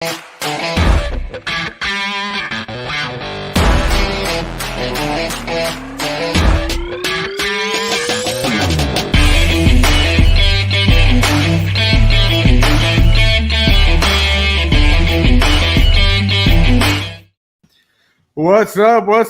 What's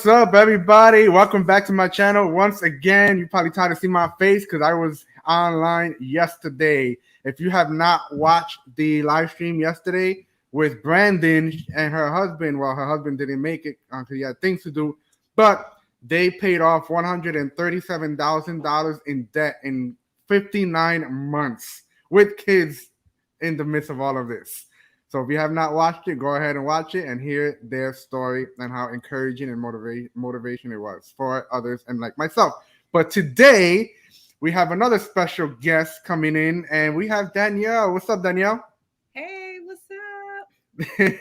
up, everybody? Welcome back to my channel once again. You probably tired to see my face because I was online yesterday. If you have not watched the live stream yesterday with Brandon and her husband, well, her husband didn't make it because he had things to do, but they paid off $137,000 in debt in 59 months with kids in the midst of all of this. So if you have not watched it, go ahead and watch it and hear their story and how encouraging and motivation it was for others and like myself. But today we have another special guest coming in, and we have Danielle. What's up, Danielle? Hey, what's up?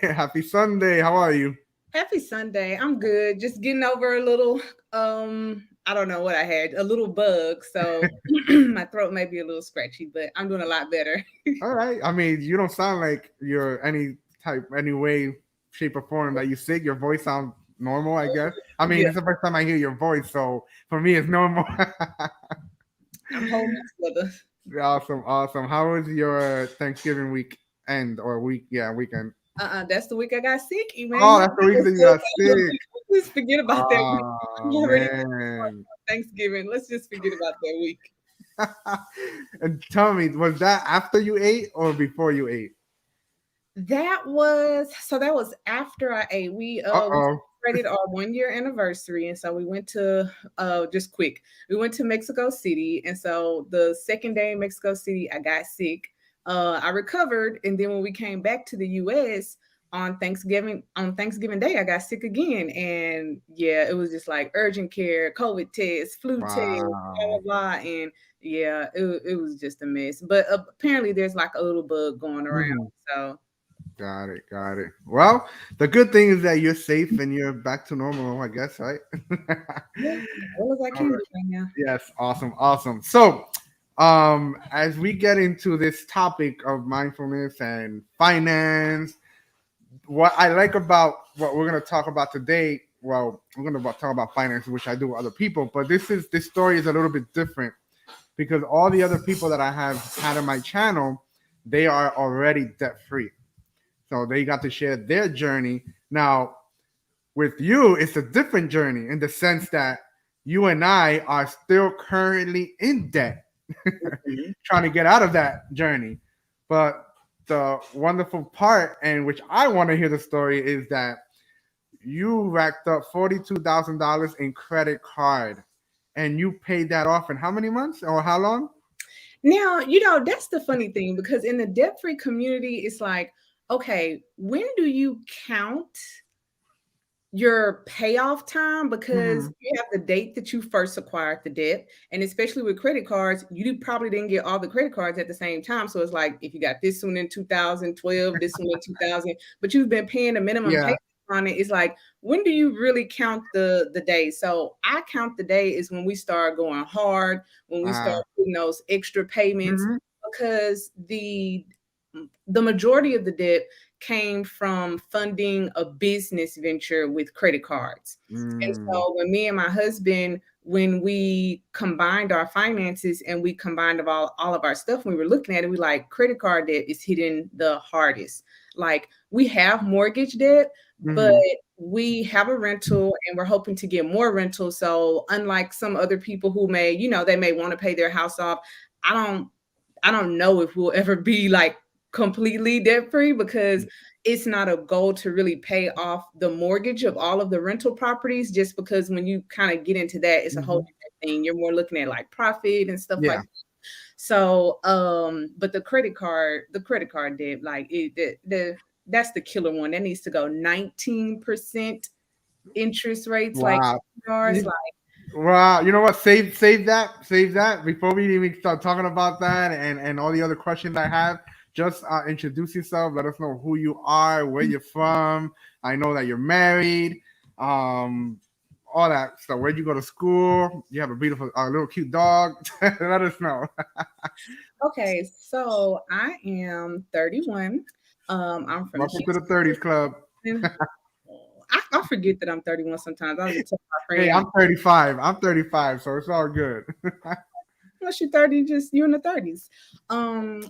Happy Sunday. How are you? Happy Sunday. I'm good. Just getting over a little I don't know what I had, a little bug. So my throat may be a little scratchy, but I'm doing a lot better. All right. I mean, you don't sound like you're any way, shape, or form that you sick. Your voice sounds normal, I guess. I mean, Yeah. it's the first time I hear your voice, so for me, it's normal. I'm holding my brother. Awesome. How was your Thanksgiving weekend or weekend? That's the week I got sick, Oh, man. that's the reason you got sick. Let's forget about that week. I'm Oh already man. Thanksgiving. Let's just forget about that week. And tell me, was that after you ate or before you ate? That was after I ate. We Uh-oh. celebrated our 1 year anniversary, and so we went to just quick. We went to Mexico City, and so the second day in Mexico City, I got sick. I recovered, and then when we came back to the U.S. on Thanksgiving Day, I got sick again, and yeah, it was just like urgent care, COVID test, flu test, blah blah Wow. blah, and yeah, it was just a mess. But apparently, there's like a little bug going around, Mhm. so. Got it. Well, the good thing is that you're safe and you're back to normal, I guess, right? Yeah, as well as I All can right. do right now. Yes, awesome. So, as we get into this topic of mindfulness and finance, what I like about what we're gonna talk about today, well, we're gonna talk about finance, which I do with other people, but this story is a little bit different because all the other people that I have had on my channel, they are already debt free. So they got to share their journey. Now, with you, it's a different journey in the sense that you and I are still currently in debt, Mhm. trying to get out of that journey. But the wonderful part, and which I want to hear the story, is that you racked up $42,000 in credit card, and you paid that off in how many months or how long? Now, that's the funny thing because in the debt free community, it's like, okay, when do you count your payoff time? Because Hmm. you have the date that you first acquired the debt. And especially with credit cards, probably didn't get all the credit cards at the same time. So it's like if you got this one in 2012, this one in 2000, but you've been paying a minimum Yeah. payment on it, it's like, when do you really count the day? So I count the day is when we start going hard, when we start Uh, putting those extra payments, mhm. because the majority of the debt came from funding a business venture with credit cards. And Mm. so when me and my husband, when we combined our finances and we combined of all of our stuff, when we were looking at it, we like credit card debt is hitting the hardest. Like we have mortgage debt, but Mhm. we have a rental and we're hoping to get more rentals. So unlike some other people who they may want to pay their house off, I don't I don't know if we'll ever be like completely debt free because it's not a goal to really pay off the mortgage of all of the rental properties, just because when you kind of get into that, it's a whole Mhm. different thing. You're more looking at like profit and stuff like Yeah. that. So, but the credit card debt, like that's the killer one. That needs to go 19% interest rates, like Wow. ours. Like, Wow, you know what? Save that before we even start talking about that and all the other questions I have. Just introduce yourself. Let us know who you are, where you're from. I know that you're married. Um, all that stuff. Where'd you go to school? You have a beautiful, little cute dog. Let us know. okay, so I am 31. I'm from Welcome to the Houston. 30s club. I forget that I'm 31 sometimes. I just tell my Hey, friends, I'm 35. I'm 35, so it's all good. once you're 30, just you in the 30s.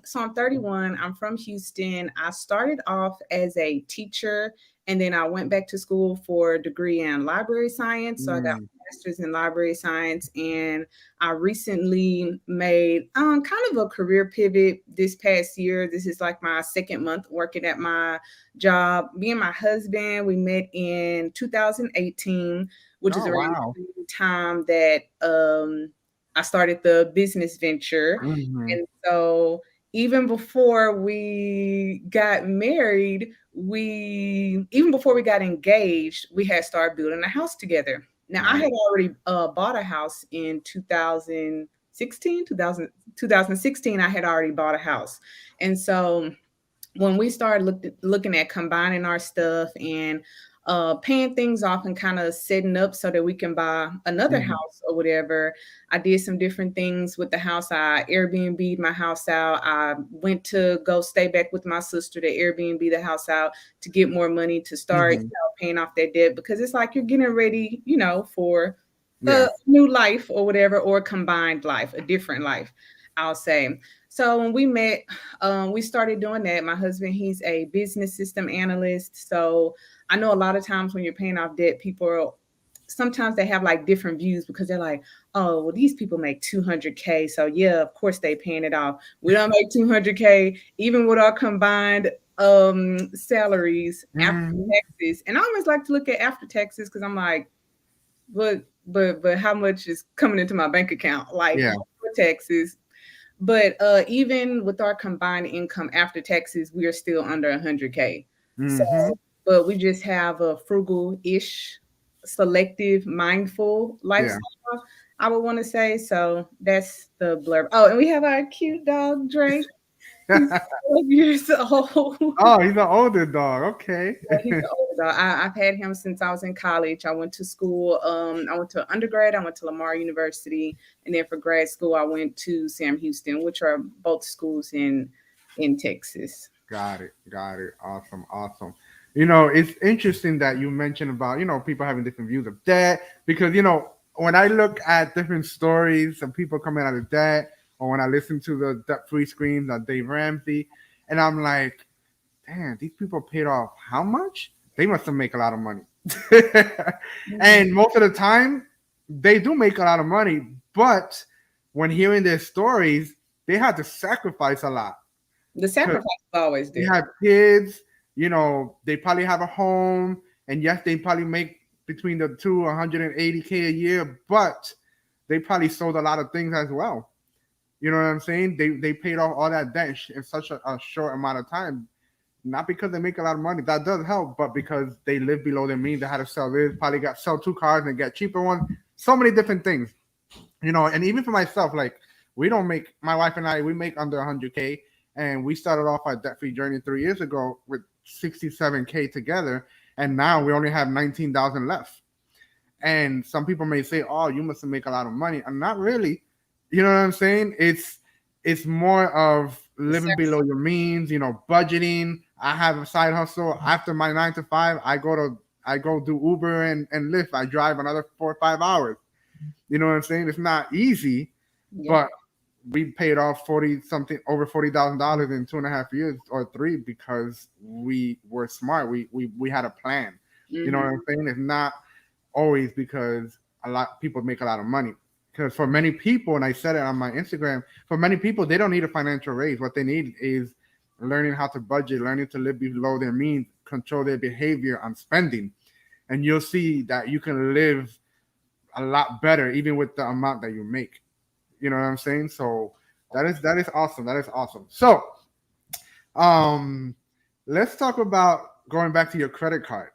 So I'm 31. I'm from Houston. I started off as a teacher, and then I went back to school for a degree in library science. So I got Mm. a master's in library science, and I recently made kind of a career pivot this past year. This is like my second month working at my job. Me and my husband, we met in 2018, which is Oh, around wow. the time that I started the business venture. Hmm. And so even before we got married, even before we got engaged, we had started building a house together. Now I Right. had already bought a house in 2016, 2016. I had already bought a house. And so when we started looking at combining our stuff and paying things off and kind of setting up so that we can buy another Hmm. house or whatever, I did some different things with the house. I Airbnb'd my house out. I went to go stay back with my sister to Airbnb the house out to get more money to start, Hmm. paying off that debt because it's like you're getting ready, for a Yeah. new life or whatever, or a combined life, a different life, I'll say. So when we met, we started doing that. My husband, he's a business system analyst. So I know a lot of times when you're paying off debt, sometimes they have like different views because they're like, oh, well, these people make 200K. So yeah, of course they paying it off. We don't make 200K, even with our combined salaries after Hmm. taxes. And I always like to look at after taxes because I'm like, but how much is coming into my bank account? Like Yeah. before taxes, but even with our combined income after taxes, we are still under 100K. So, Hmm. but we just have a frugal-ish, selective, mindful Yeah. lifestyle, I would want to say. So that's the blurb. Oh, and we have our cute dog, Drake. He's 12 years old. Oh, he's an older dog. Okay. Yeah, he's an older dog. I've had him since I was in college. I went to school. I went to undergrad. I went to Lamar University, and then for grad school, I went to Sam Houston, which are both schools in Texas. Got it. Got it. Awesome. Awesome. It's interesting that you mentioned about, people having different views of debt because, when I look at different stories of people coming out of debt or when I listen to the debt free screams of Dave Ramsey, and I'm like, damn, these people paid off how much? They must have make a lot of money. Mhm. And most of the time, they do make a lot of money. But when hearing their stories, they had to sacrifice a lot The because sacrifice is always they there. have kids. They probably have a home, and yes, they probably make between the two 180K a year, but they probably sold a lot of things as well. You know what I'm saying? They paid off all that debt in such a short amount of time, not because they make a lot of money. That does help, but because they live below their means, they had to sell this, probably got sell two cars and get cheaper ones. So many different things, and even for myself, like we don't make my wife and I, we make under 100K, and we started off our debt free journey 3 years ago with 67K together, and now we only have 19,000 left. And some people may say, "Oh, you must make a lot of money," and not really. You know what I'm saying? It's more of The living sac- below your means. Budgeting. I have a side hustle after my 9 to 5. I go do Uber and Lyft. I drive another 4 or 5 hours. You know what I'm saying? It's not easy, yeah. but we paid off 40 something over $40,000 in 2.5 years or three because we were smart. We had a plan. You know what Hmm. I'm saying? It's not always because a lot people make a lot of money. Because for many people, and I said it on my Instagram, for many people they don't need a financial raise. What they need is learning how to budget, learning to live below their means, control their behavior on spending, and you'll see that you can live a lot better even with the amount that you make. You know what I'm saying? So that is awesome. That is awesome. So um let's talk about going back to your credit card.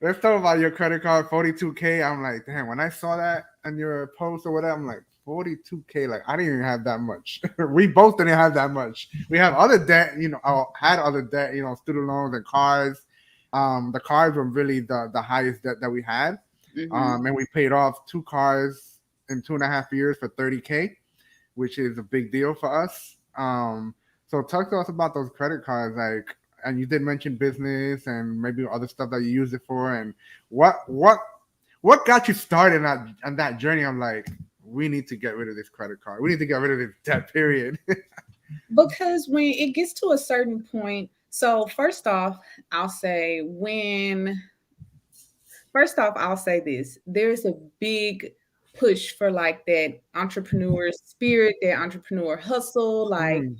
Let's talk about your credit card, 42K. I'm like, damn, when I saw that on your post or whatever, I'm like, 42K, like I didn't even have that much. We both didn't have that much. We have other debt, I had other debt, student loans and cars. The cars were really the highest debt that we had. Hmm. And we paid off two cars in 2.5 years for 30K, which is a big deal for us. So talk to us about those credit cards, like, and you did mention business and maybe other stuff that you use it for, and what what what got you started on that journey? I'm like, we need to get rid of this credit card. We need to get rid of this debt. Period. Because when it gets to a certain point, so I'll say when first off, I'll say this. There's a big push for like that entrepreneur spirit, that entrepreneur hustle. Like, Mm,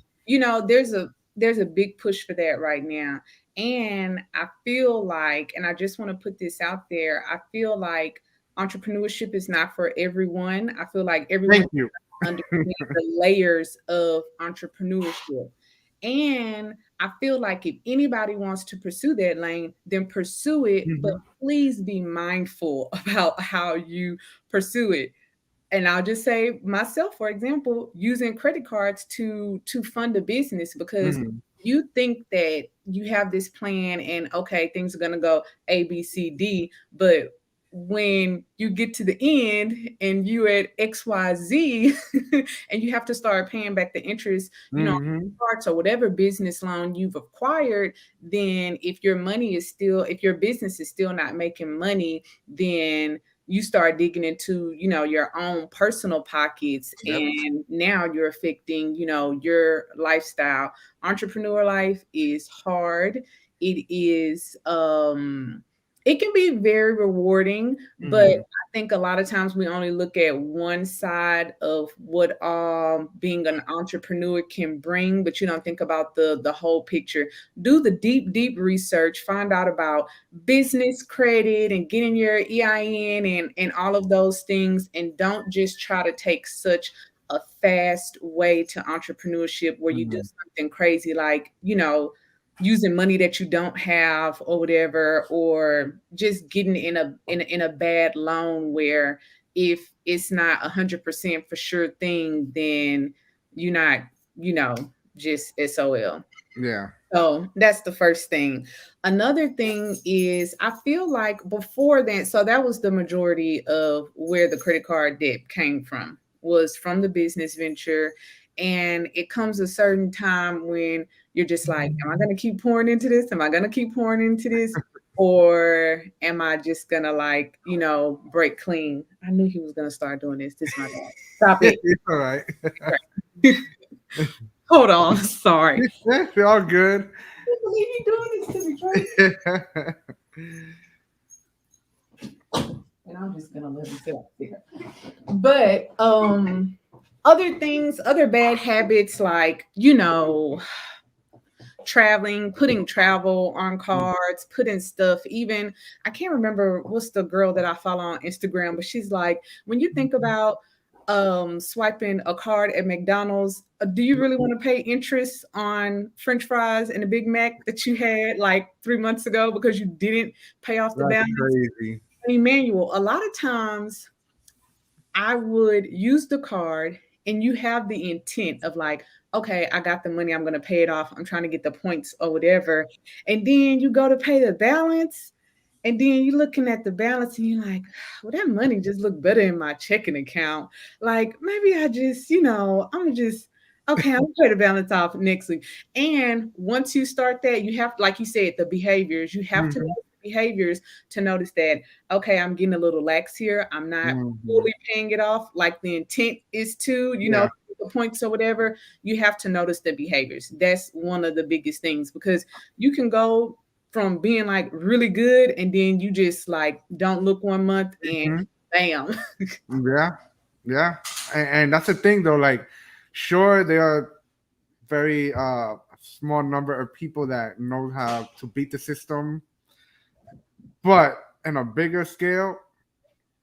there's a big push for that right now. And I feel like, and I just want to put this out there, I feel like entrepreneurship is not for everyone. I feel like everyone thank you. understand the layers of entrepreneurship. And I feel like if anybody wants to pursue that lane, then pursue it, but Hmm. please be mindful about how you pursue it. And I'll just say myself, for example, using credit cards to fund a business, because Hmm. you think that you have this plan and okay, things are gonna go A, B, C, D, but when you get to the end and you at XYZ and you have to start paying back the interest, Hmm. cards or whatever business loan you've acquired, then if your business is still not making money, then you start digging into your own personal pockets, Yep. and now you're affecting your lifestyle. Entrepreneur life is hard. It can be very rewarding, but Hmm. I think a lot of times we only look at one side of what being an entrepreneur can bring, but you don't think about the whole picture. Do the deep research, find out about business credit and getting your EIN and all of those things, and don't just try to take such a fast way to entrepreneurship where you do Hmm. something crazy like using money that you don't have or whatever, or just getting in a bad loan where if it's not 100% for sure thing, then you're not you know just SOL. Yeah. So that's the first thing. Another thing is I feel like before that, so that was the majority of where the credit card debt came from, was from the business venture. And it comes a certain time when you're just like, am I going to keep pouring into this? Am I going to keep pouring into this? Or am I just going to break clean? I knew he was going to start doing this. This is my dad. Stop it. It's all right. Hold on. Sorry. It's all good. I can't believe you doing this to me, Trey. And I'm just gonna let him sit up there. But other bad habits like traveling, putting travel on cards, putting stuff. Even I can't remember what's the girl that I follow on Instagram, but she's like, when you think about swiping a card at McDonald's, do you really want to pay interest on French fries and a Big Mac that you had like 3 months ago because you didn't pay off the That's balance? crazy. Emmanuel, a lot of times I would use the card and you have the intent of like, okay, I got the money, I'm going to pay it off. I'm trying to get the points or whatever. And then you go to pay the balance. And then you're looking at the balance and you're like, well, that money just looked better in my checking account. Like maybe I just, I'm just, okay, I'll pay the balance off next week. And once you start that, you have, like you said, the behaviors, you have to know Hmm. the behaviors to notice that, okay, I'm getting a little lax here. I'm not Hmm. fully paying it off like the intent is to, Yeah. the points or whatever. You have to notice the behaviors. That's one of the biggest things, because you can go from being like really good and then you just like don't look 1 month and Hmm. bam. Yeah. Yeah. And that's the thing, though. Like, sure, there are very small number of people that know how to beat the system, but in a bigger scale,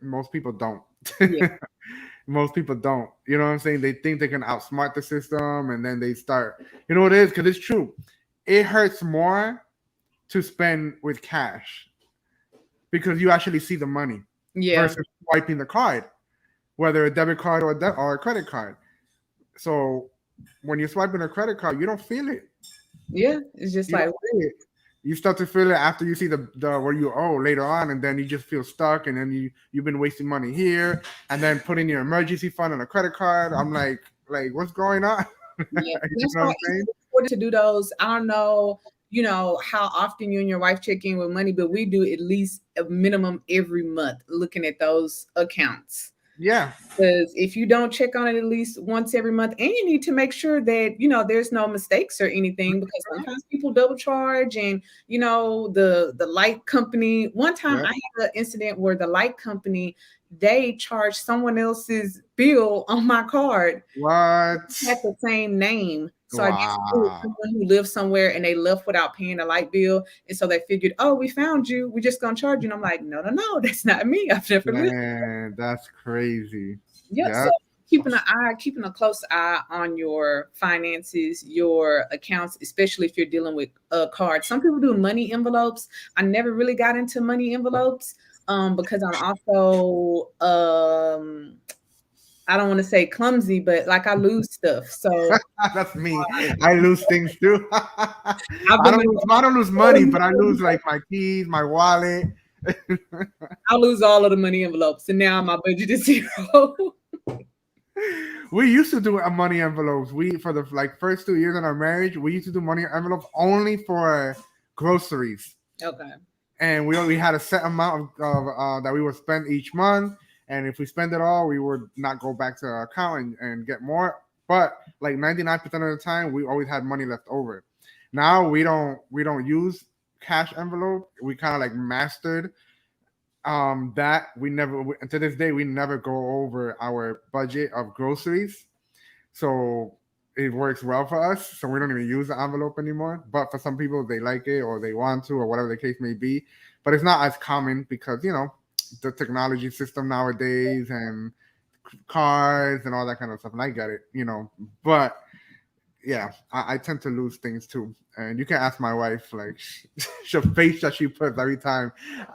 most people don't. Yeah. Most people don't. You know what I'm saying? They think they can outsmart the system, and then they start. You know what it is? Because it's true. It hurts more to spend with cash because you actually see the money Yeah. versus swiping the card, whether a debit card or a credit card. So when you're swiping a credit card, you don't feel it. Yeah. It's just You like, don't feel it. You start to feel it after you see the what you owe later on, and then you just feel stuck, and then you've been wasting money here, and then putting your emergency fund on a credit card. I'm like what's going on? yeah. You That's know what why I'm saying? to do those. I don't know, how often you and your wife check in with money, but we do at least a minimum every month looking at those accounts. Yeah. Because if you don't check on it at least once every month, and you need to make sure that there's no mistakes or anything, because sometimes people double charge, and the light company. One time Yeah. I had an incident where the light company, they charged someone else's bill on my card, What? had the same name. So I guess it was Wow. someone who lived somewhere and they left without paying a light bill. And so they figured, oh, we found you. We're just gonna charge you. And I'm like, no, no, no, that's not me. I've never lived. Man, that's crazy. Yep. Yeah. So keeping a close eye on your finances, your accounts, especially if you're dealing with a card. Some people do money envelopes. I never really got into money envelopes because I'm also I don't want to say clumsy, but like I lose stuff. So That's me. I lose things too. I've been I don't lose money, but I lose like my keys, my wallet. I lose all of the money envelopes, and now my budget is zero. We used to do a money envelopes. We for the like first 2 years in our marriage, we used to do money envelopes only for groceries, Okay. and we only had a set amount of that we would spend each month. And if we spend it all, we would not go back to our account and get more. But like 99% of the time, we always had money left over. Now we don't use cash envelope. We kind of like mastered that to this day we never go over our budget of groceries, so it works well for us, so we don't even use the envelope anymore. But for some people, they like it or they want to or whatever the case may be, but it's not as common because the technology system nowadays and cars and all that kind of stuff, and I get it, but yeah, I tend to lose things too. And you can ask my wife, like, the face that she puts every time.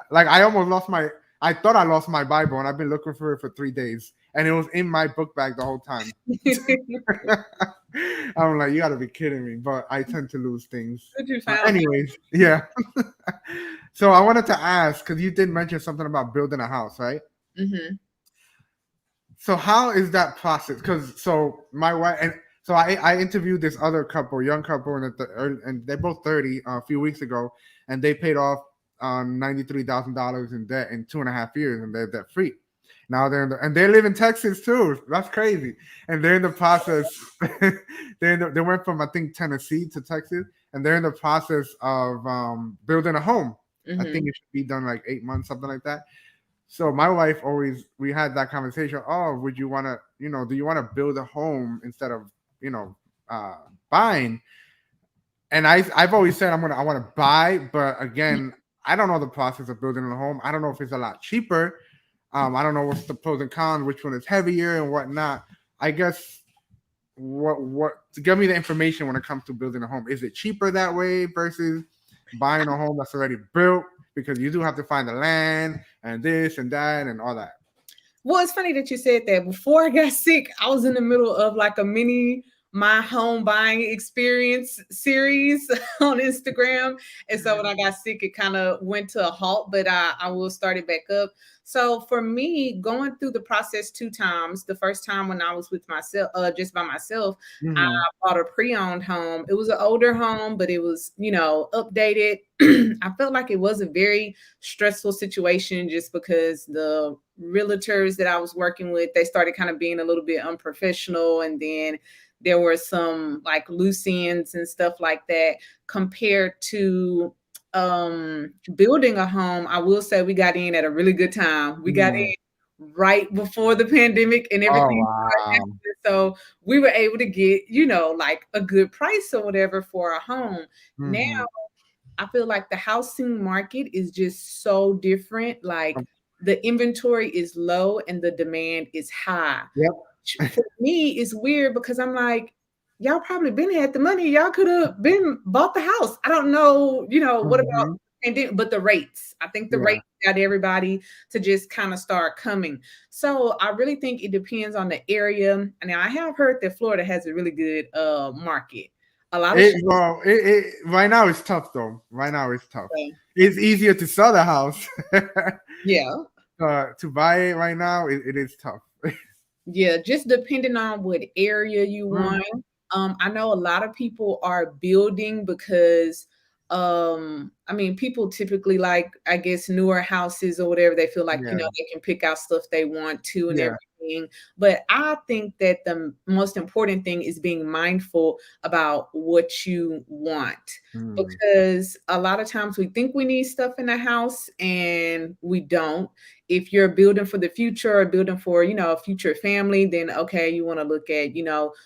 Like, I thought I lost my Bible, and I've been looking for it for 3 days, and it was in my book bag the whole time. I'm like, you gotta be kidding me, but I tend to lose things. Good you found it. Anyways, yeah. So I wanted to ask, because you did mention something about building a house, right? Mhm. So how is that process? Because so my wife and so I interviewed this other couple, young couple, and they're both 30 a few weeks ago, and they paid off $93,000 in debt in 2.5 years, and they're debt free. Now and they live in Texas too. That's crazy. And they're in the process. They went from I think Tennessee to Texas, and they're in the process of building a home. I think Mhm. it should be done like 8 months, something like that. So my wife we had that conversation. Oh, would you want to, do you want to build a home instead of, you know, uh, buying? And I've always said I want to buy, but again, I don't know the process of building a home. I don't know if it's a lot cheaper. I don't know what's the pros and cons, which one is heavier and whatnot. I guess what to give me the information when it comes to building a home. Is it cheaper that way versus buying a home that's already built? Because you do have to find the land and this and that and all that. Well, it's funny that you said that. Before I got sick, I was in the middle of like a mini my home buying experience series on Instagram. And so when I got sick, it kind of went to a halt, but I will start it back up. So for me, going through the process 2 times, the first time when I was with myself, just by myself, I Mm-hmm. bought a pre-owned home. It was an older home, but it was, updated. I felt like it was a very stressful situation just because the realtors that I was working with, they started kind of being a little bit unprofessional. And then there were some like loose ends and stuff like that compared to building a home. I will say we got in at a really good time. We got Mm-hmm. in right before the pandemic and Oh everything started wow. happening. So we were able to get, like a good price or whatever for a home. Now Mm-hmm. I feel like the housing market is just so different. Like the inventory is low and the demand is high. Yep. For me, it's weird because I'm like, y'all probably been had the money. Y'all could have been bought the house. I don't know, what about Mm-hmm. and then but the rates. I think the Yeah. rates got everybody to just kind of start coming. So I really think it depends on the area. And I have heard that Florida has a really good market. A lot of Right now it's tough though. Right now it's tough. shit. It's easier to sell the house. Yeah. To buy it right now, it is tough. Yeah, just depending on what area you Mhm. want. I know a lot of people are building because I mean people typically like I guess newer houses or whatever they feel like Yeah. they can pick out stuff they want to and Yeah. everything. But I think that the most important thing is being mindful about what you want Mm. because a lot of times we think we need stuff in the house and we don't. If you're building for the future or building for, a future family, then okay, you want to look at,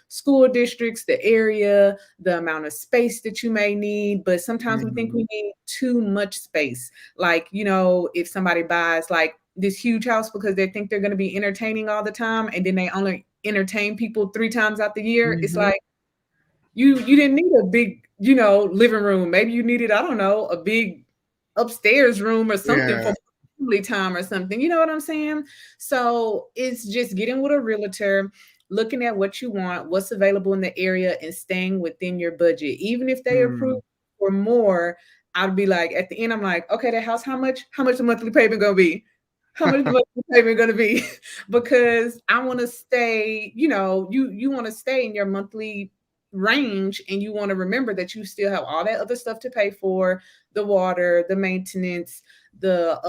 school districts, the area, the amount of space that you may need. But sometimes we think Mhm. we need too much space. Like, if somebody buys like this huge house because they think they're going to be entertaining all the time and then they only entertain people 3 times out the year, it's Mhm. like you didn't need a big, living room. Maybe you needed, I don't know, a big upstairs room or something Yeah. for family time or something. You know what I'm saying? So it's just getting with a realtor, looking at what you want, what's available in the area, and staying within your budget. Even if they approve Mm. for more, I'd be like, at the end, I'm like, okay, that house, how much? How much the monthly payment gonna be? How much the monthly payment gonna be? Because I want to stay, you want to stay in your monthly range and you want to remember that you still have all that other stuff to pay for, the water, the maintenance, the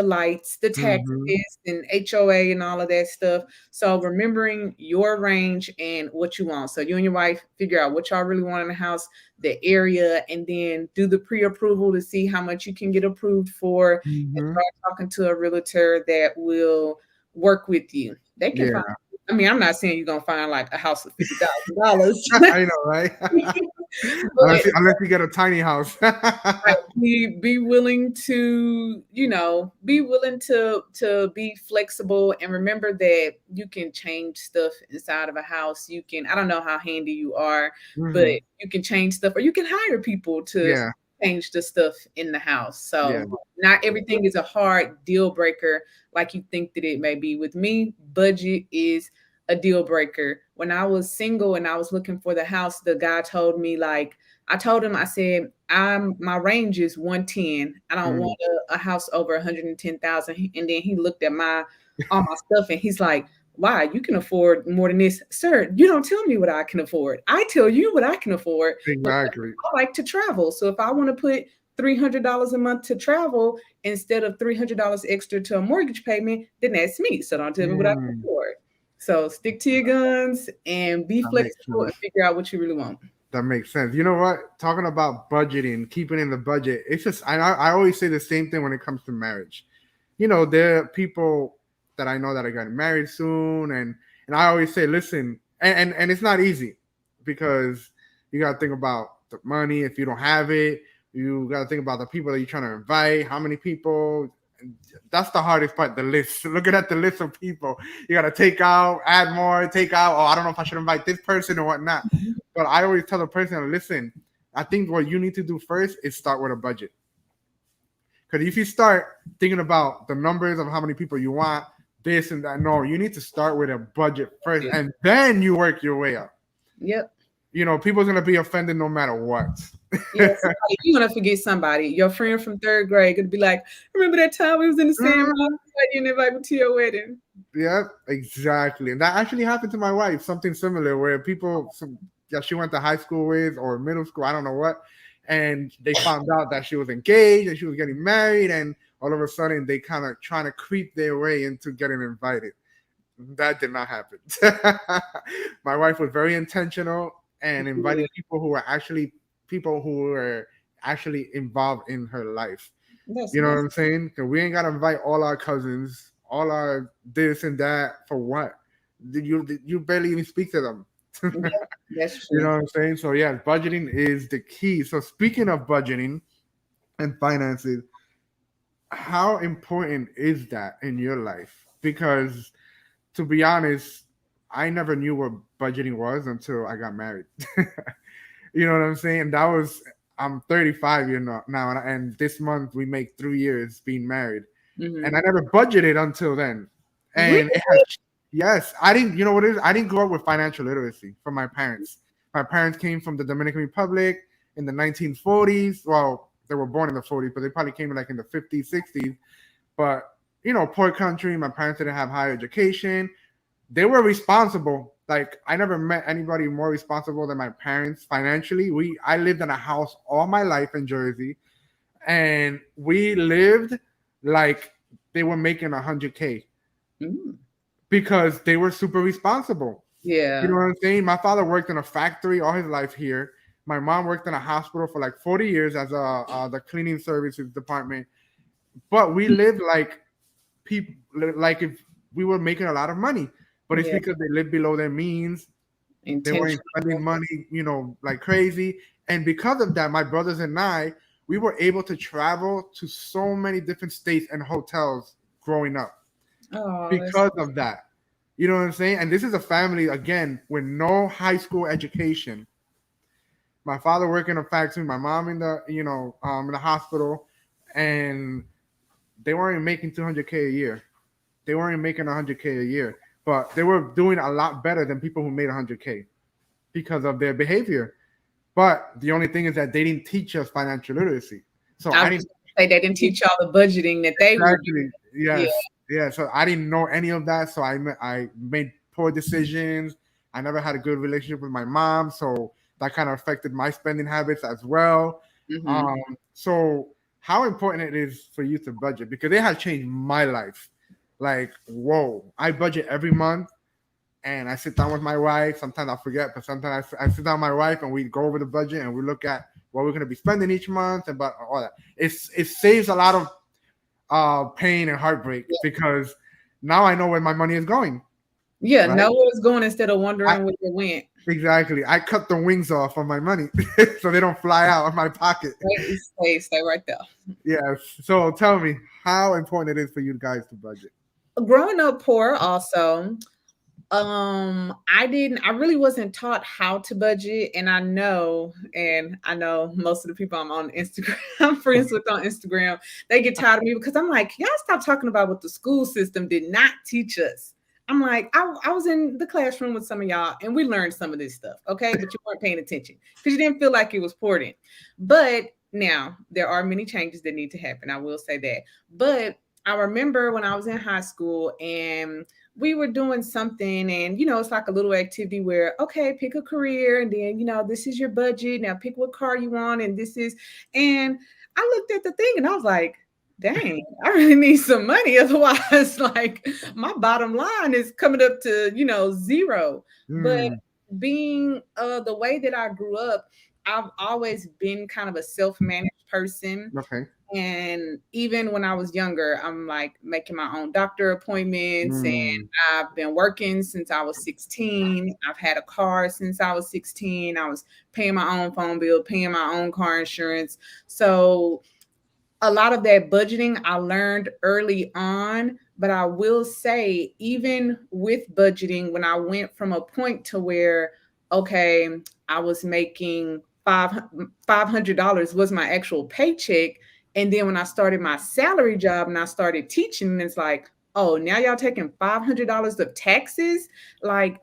lights, the taxes Mhm. and HOA and all of that stuff. So remembering your range and what you want. So you and your wife figure out what y'all really want in the house, the area, and then do the pre-approval to see how much you can get approved for and Mhm. start talking to a realtor that will work with you. They can find, Yeah. I mean, I'm not saying you're gonna find like a house for $50,000, I know, right? but Unless you get a tiny house. right, be willing to, be willing to be flexible and remember that you can change stuff inside of a house. You can, I don't know how handy you are, but Mhm. you can change stuff or you can hire people to Yeah. change the stuff in the house. Yeah. So not everything is a hard deal breaker like you think that it may be. With me, budget is a deal breaker. When I was single and I was looking for the house, the guy told me like I told him, I said, my range is 110. I don't Mm. want a house over 110,000. And then he looked at all my stuff and he's like, why? You can afford more than this. Sir, you don't tell me what I can afford. I tell you what I can afford because Exactly. I like to travel. So if I want to put $300 a month to travel instead of $300 extra to a mortgage payment, then that's me. So don't tell me what I can Mm. afford. So stick to your guns and be That makes flexible and sense. figure out what you really want. That makes sense. You know what? Talking about budgeting, keeping in the budget, it's just I always say the same thing when it comes to marriage. There are people that I know that are getting married soon, and I always say, listen, and it's not easy because you got to think about the money. If you don't have it, you got to think about the people that you're trying to invite, how many people. That's the hardest part, the list. Looking at the list of people, you got to take out, add more, take out. Oh, I don't know if I should invite this person or whatnot. But I always tell the person, listen, I think what you need to do first is start with a budget. Because if you start thinking about the numbers of how many people you want, this and that, no, you need to start with a budget first, and then you work your way up. Yep. People's gonna be offended no matter what. Yeah, somebody, you're gonna forget somebody. Your friend from third grade gonna be like, "Remember that time we was in the same room? Mhm. I didn't invite me to your wedding." Yeah, exactly. And that actually happened to my wife, something similar, where that she went to high school with or middle school, I don't know what, and they found out that she was engaged and she was getting married, and all of a sudden they kind of trying to creep their way into getting invited. That did not happen. My wife was very intentional and Yeah, inviting people who were actually involved in her life. that's You know what that's I'm saying? Because we ain't gotta invite all our cousins, all our this and that for what? You barely even speak to them. yeah, that's You know true. what I'm saying? So yeah, budgeting is the key. So speaking of budgeting and finances, how important is that in your life? Because to be honest, I never knew what budgeting was until I got married. You know what I'm saying? I'm 35 years now, and this month we make 3 years being married, and Hmm. I never budgeted until then. Really? And it has, yes, I didn't. You know what it is? I didn't grow up with financial literacy from my parents. My parents came from the Dominican Republic in the 1940s. Well, they were born in the 40s, but they probably came like in the 50s, 60s. But poor country. My parents didn't have higher education. They were responsible. like I never met anybody more responsible than my parents financially. I lived in a house all my life in Jersey, and we lived like they were making 100K Mm. because they were super responsible. You know Yeah. what I'm saying? My father worked in a factory all his life here. My mom worked in a hospital for like 40 years as a the cleaning services department. But we lived like people, like if we were making a lot of money. But it's Yeah. because they lived below their means. They weren't spending Intentional. money, like crazy. And because of that, my brothers and I, we were able to travel to so many different states and hotels growing up Oh, that's because of that. You know what I'm saying? And this is a family again with no high school education. My father working in a factory, my mom in the hospital, and they weren't making 200K a year. They weren't making 100K a year, but they were doing a lot better than people who made 100K because of their behavior. But the only thing is that they didn't teach us financial literacy. So I I was didn't just gonna say they didn't teach y'all the budgeting that they were doing. exactly. Yeah. Yes. Yeah. So I didn't know any of that. So I made poor decisions. I never had a good relationship with my mom. So that kind of affected my spending habits as well. Hmm. So how important it is for you to budget because it has changed my life. Like, whoa, I budget every month and I sit down with my wife. Sometimes I forget, but sometimes I sit down with my wife and we go over the budget and we look at what we're going to be spending each month and but all that. It saves a lot of pain and heartbreak Yeah. because now I know where my money is going. Yeah, Right? know where it's going instead of I wondering where it went. exactly. I cut the wings off of my money so they don't fly out of my pocket. Stay right there. Yes. So tell me how important it is for you guys to budget. Growing up poor also, I really wasn't taught how to budget, and I know most of the people I'm on Instagram, I'm friends with on Instagram, they get tired of me because I'm like, y'all stop talking about what the school system did not teach us. I'm like, I was in the classroom with some of y'all and we learned some of this stuff, okay? But you weren't paying attention because you didn't feel like it was important. But now there are many changes that need to happen. I will say that. But I remember when I was in high school and we were doing something, and it's like a little activity where, okay, pick a career, and then this is your budget, now pick what car you want, and this is, and I looked at the thing and I was like, dang, I really need some money, otherwise like my bottom line is coming up to zero. But Mm, being the way that I grew up, I've always been kind of a self-managed person. okay. And even when I was younger, I'm like making my own doctor appointments, and Mm, I've been working since I was 16. I've had a car since I was 16. I was paying my own phone bill, paying my own car insurance. So a lot of that budgeting I learned early on, but I will say, even with budgeting, when I went from a point to where, okay, I was making $500 was my actual paycheck. And then when I started my salary job and I started teaching, it's like, oh, now y'all taking $500 of taxes? Like,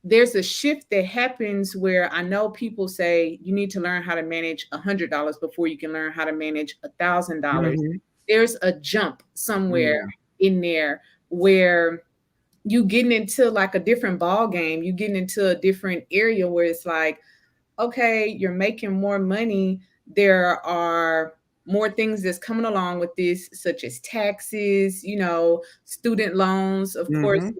there's a shift that happens where I know people say you need to learn how to manage $100 before you can learn how to manage $1,000. mhm, There's a jump somewhere yeah. in there where you getting into like a different ball game. You getting into a different area where it's like, okay, you're making more money. There are more things that's coming along with this, such as taxes, student loans, of course, Mhm.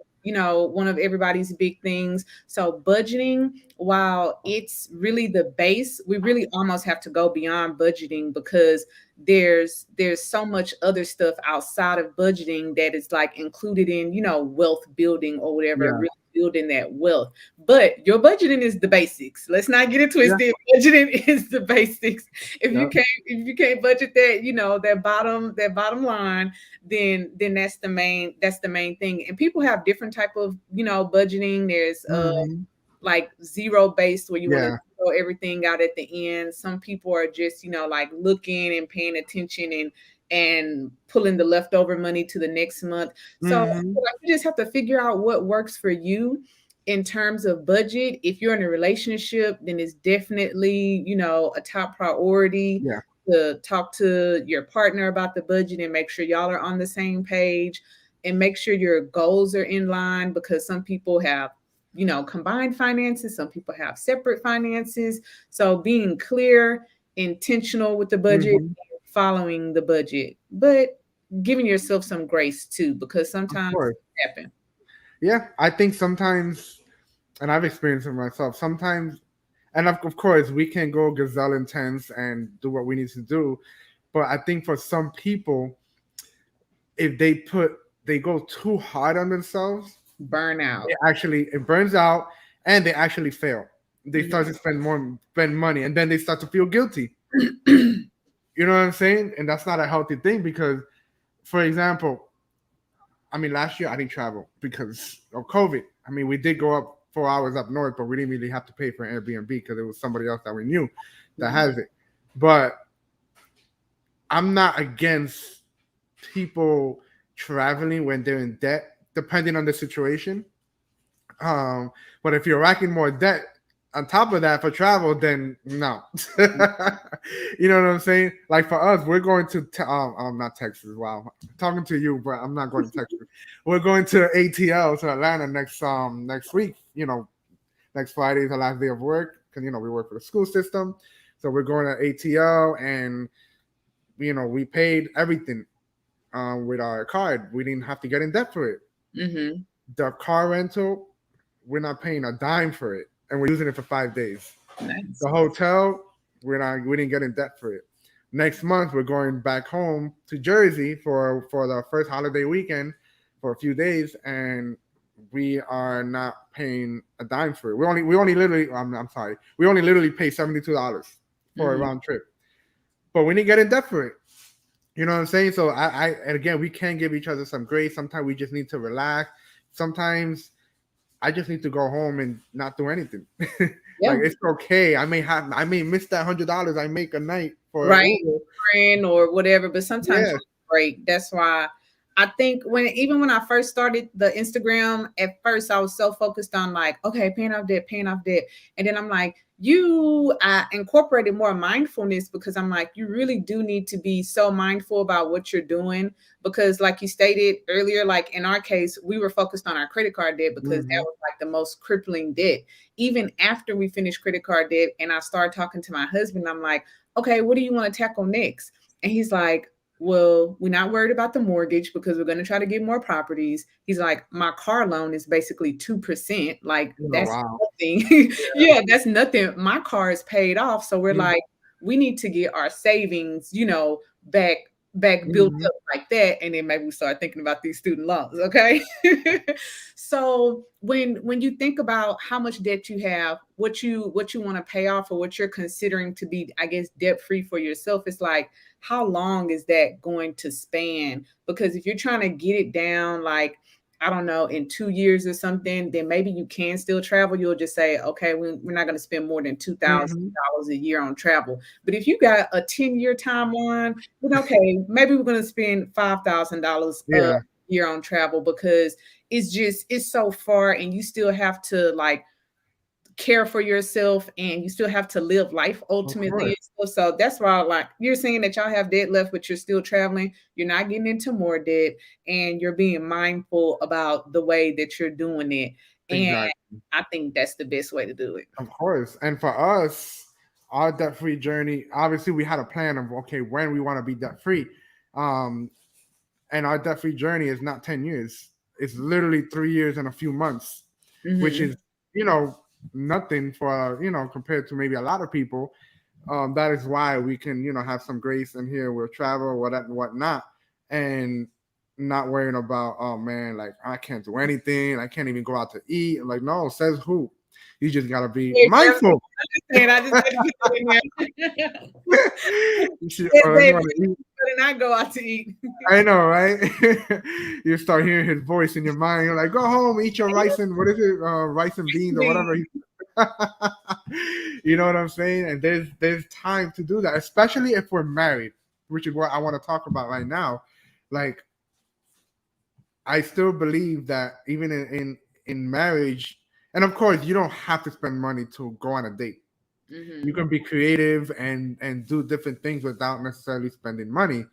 one of everybody's big things. So budgeting, while it's really the base, we really almost have to go beyond budgeting because there's so much other stuff outside of budgeting that is like included in, wealth building or whatever, Yeah. really building that wealth. But your budgeting is the basics. Let's not get it Yeah. twisted. Budgeting is the basics. If you Yep. can't budget that, that bottom line, then that's the main thing. And people have different type of, budgeting. There's Mhm. like zero based where you want to Yeah. throw everything out at the end. Some people are just, like looking and paying attention and pulling the leftover money to the next month. So Mhm. like, you just have to figure out what works for you in terms of budget. If you're in a relationship, then it's definitely, a top priority Yeah. to talk to your partner about the budget and make sure y'all are on the same page and make sure your goals are in line, because some people have combined finances. Some people have separate finances. So being clear, intentional with the budget, Hmm. following the budget, but giving yourself some grace too, because Of sometimes course. it happen. Yeah, I think sometimes, and I've experienced it myself. Sometimes, and of course, we can go gazelle intense and do what we need to do. But I think for some people, if they go too hard on themselves, Burnout. it burns out and they actually fail. They start Mhm. to spend money, and then they start to feel guilty. You know what I'm saying? And that's not a healthy thing because, for example, I mean, last year I didn't travel because of COVID. I mean, we did go up 4 hours up north, but we didn't really have to pay for an Airbnb because it was somebody else that we knew that Mhm. has it. But I'm not against people traveling when they're in debt, depending on the situation. Um, but if you're racking more debt on top of that for travel, then no. You know what I'm saying? Like for us, we're going to not Texas. Wow, I'm talking to you, but I'm not going to Texas. We're going to ATL to Atlanta next week. Next Friday is the last day of work because we work for the school system, so we're going to ATL and we paid everything with our card. We didn't have to get in debt for it. Mhm. The car rental, we're not paying a dime for it, and we're using it for 5 days. Nice. The hotel, we didn't get in debt for it. Next month, we're going back home to Jersey for the first holiday weekend for a few days, and we are not paying a dime for it. We only literally, I'm sorry, we only literally pay $72 for a Mhm. round trip, but we didn't get in debt for it. You know what I'm saying? So and again, we can give each other some grace. Sometimes we just need to relax. Sometimes I just need to go home and not do anything. Like Yeah. it's okay. I may miss that $100 I make a night for Right. Uber. Friend or whatever, but sometimes you Yeah. need a break. That's why I think when I first started the Instagram, at first I was so focused on like, okay, paying off debt. And then I'm like, I incorporated more mindfulness because I'm like, you really do need to be so mindful about what you're doing. Because like you stated earlier, like in our case, we were focused on our credit card debt because that Hmm. was like the most crippling debt. Even after we finished credit card debt and I started talking to my husband, I'm like, okay, what do you want to tackle next? And he's like, well, we're not worried about the mortgage because we're going to try to get more properties. He's like, my car loan is basically 2%. Like, Oh that's wow. nothing. Yeah, that's nothing. My car is paid off. So we're Hmm. like, we need to get our savings, back built Hmm. up like that. And then maybe we start thinking about these student loans. Okay. So when you think about how much debt you have, what you want to pay off or what you're considering to be, I guess, debt free for yourself, it's like, how long is that going to span? Because if you're trying to get it down, like, I don't know, in 2 years or something, then maybe you can still travel. You'll just say, okay, we're not going to spend more than Hmm. $2,000 a year on travel. But if you got a 10-year timeline, then okay, maybe we're going to spend $5,000 a Yeah. year on travel because it's so far and you still have to like care for yourself and you still have to live life Of ultimately. course. So that's why, like, you're saying that y'all have debt left, but you're still traveling. You're not getting into more debt, and you're being mindful about the way that you're doing it. And Exactly. I think that's the best way to do it. Of course. And for us, our debt free journey, obviously we had a plan of okay when we want to be debt free. Um, and our debt free journey is not 10 years. It's literally 3 years and a few months, which Hmm. is, you know, nothing for, compared to maybe a lot of people. That is why we can, have some grace in here with travel, whatnot, and not worrying about, oh man, like I can't do anything. I can't even go out to eat. Like, no, says who? You just gotta be mindful. I just had to put that in there. You should, Yes, oh, you baby, want to you eat? better not go out to eat. I know, right? You start hearing his voice in your mind. You're like, go home, eat your rice and what is it, rice and beans or whatever. You know what I'm saying? And there's time to do that, especially if we're married, which is what I want to talk about right now. Like, I still believe that even in marriage, and of course, you don't have to spend money to go on a date. You Hmm. can be creative and do different things without necessarily spending money.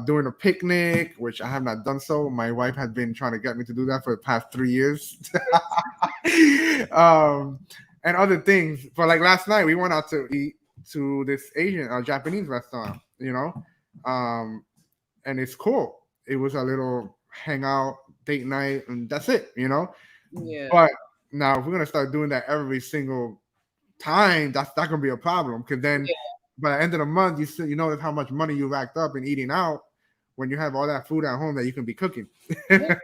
doing a picnic, which I have not done so. My wife has been trying to get me to do that for the past 3 years. um, and other things. But like last night, we went out to eat to this Asian, Japanese restaurant, and it's cool. It was a little hangout date night, and that's it. Yeah. But now, if we're gonna start doing that every single time, that's not gonna be a problem. Because then, Yeah. by the end of the month, you notice how much money you racked up in eating out when you have all that food at home that you can be cooking. Yeah.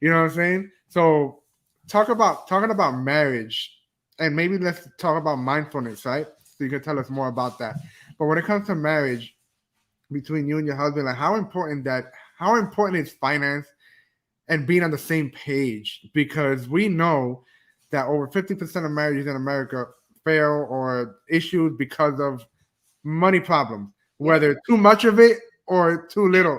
You know what I'm saying? So, talking about marriage, and maybe let's talk about mindfulness, right? So you can tell us more about that. But when it comes to marriage between you and your husband, like how important is finance and being on the same page? Because we know that over 50% of marriages in America fail or issues because of money problems, Yeah. whether too much of it or too little.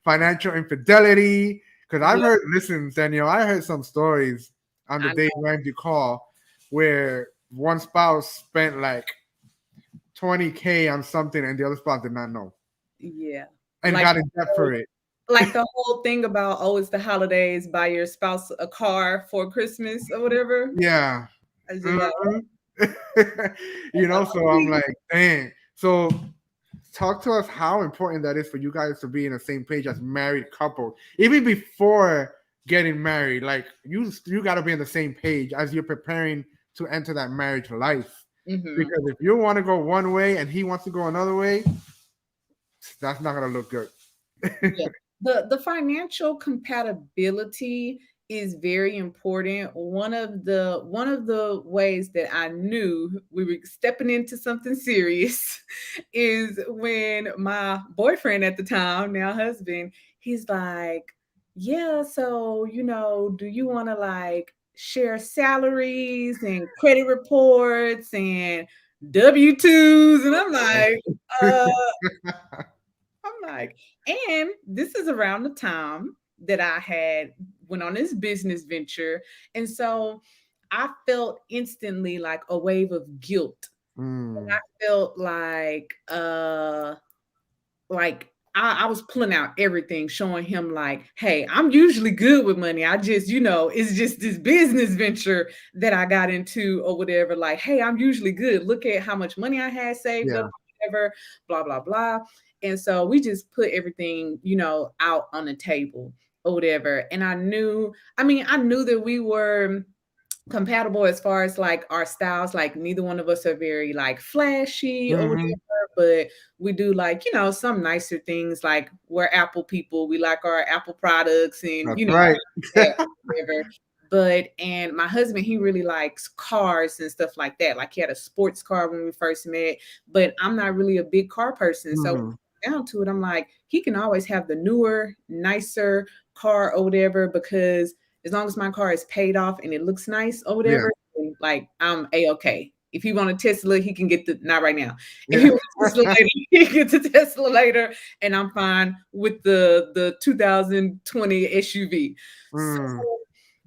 Financial infidelity. Because I've Yeah. heard, listen, Danielle, I heard some stories on the I Dave know. Ramsey call where one spouse spent like 20K on something and the other spouse did not know Yeah. and Like got in debt for it. like the whole thing about, oh, it's the holidays, buy your spouse a car for Christmas or whatever. Yeah. I was just like, Mhm. oh, So I'm like, dang. So talk to us how important that is for you guys to be in the same page as married couple, even before getting married. Like you got to be on the same page as you're preparing to enter that marriage life. mhm. Because if you want to go one way and he wants to go another way, that's not gonna look good. Yeah. The financial compatibility is very important. One of the ways that I knew we were stepping into something serious is when my boyfriend at the time, now husband, he's like, "Yeah, so, do you want to like share salaries and credit reports and W-2s?" And uh I'm like, and this is around the time that I had went on this business venture. And so I felt instantly like a wave of guilt. I Mm, felt like I was pulling out everything, showing him like, hey, I'm usually good with money. I just, it's just this business venture that I got into or whatever. Like, hey, I'm usually good. Look at how much money I had saved up, yeah. whatever, blah, blah, blah. And so we just put everything, out on the table or whatever. And I knew that we were compatible as far as like our styles. Like neither one of us are very like flashy or Hmm. whatever, but we do like, some nicer things. Like we're Apple people. We like our Apple products and That's right. that, whatever. And my husband, he really likes cars and stuff like that. Like he had a sports car when we first met, but I'm not really a big car person. So Hmm. down to it, I'm like, he can always have the newer, nicer car or whatever, because as long as my car is paid off and it looks nice or Yeah. whatever, like I'm a-okay. If he want a Tesla, he can get the not right now. If Yeah. he wants a Tesla later, he gets a Tesla later, and I'm fine with the 2020 SUV. So Mm,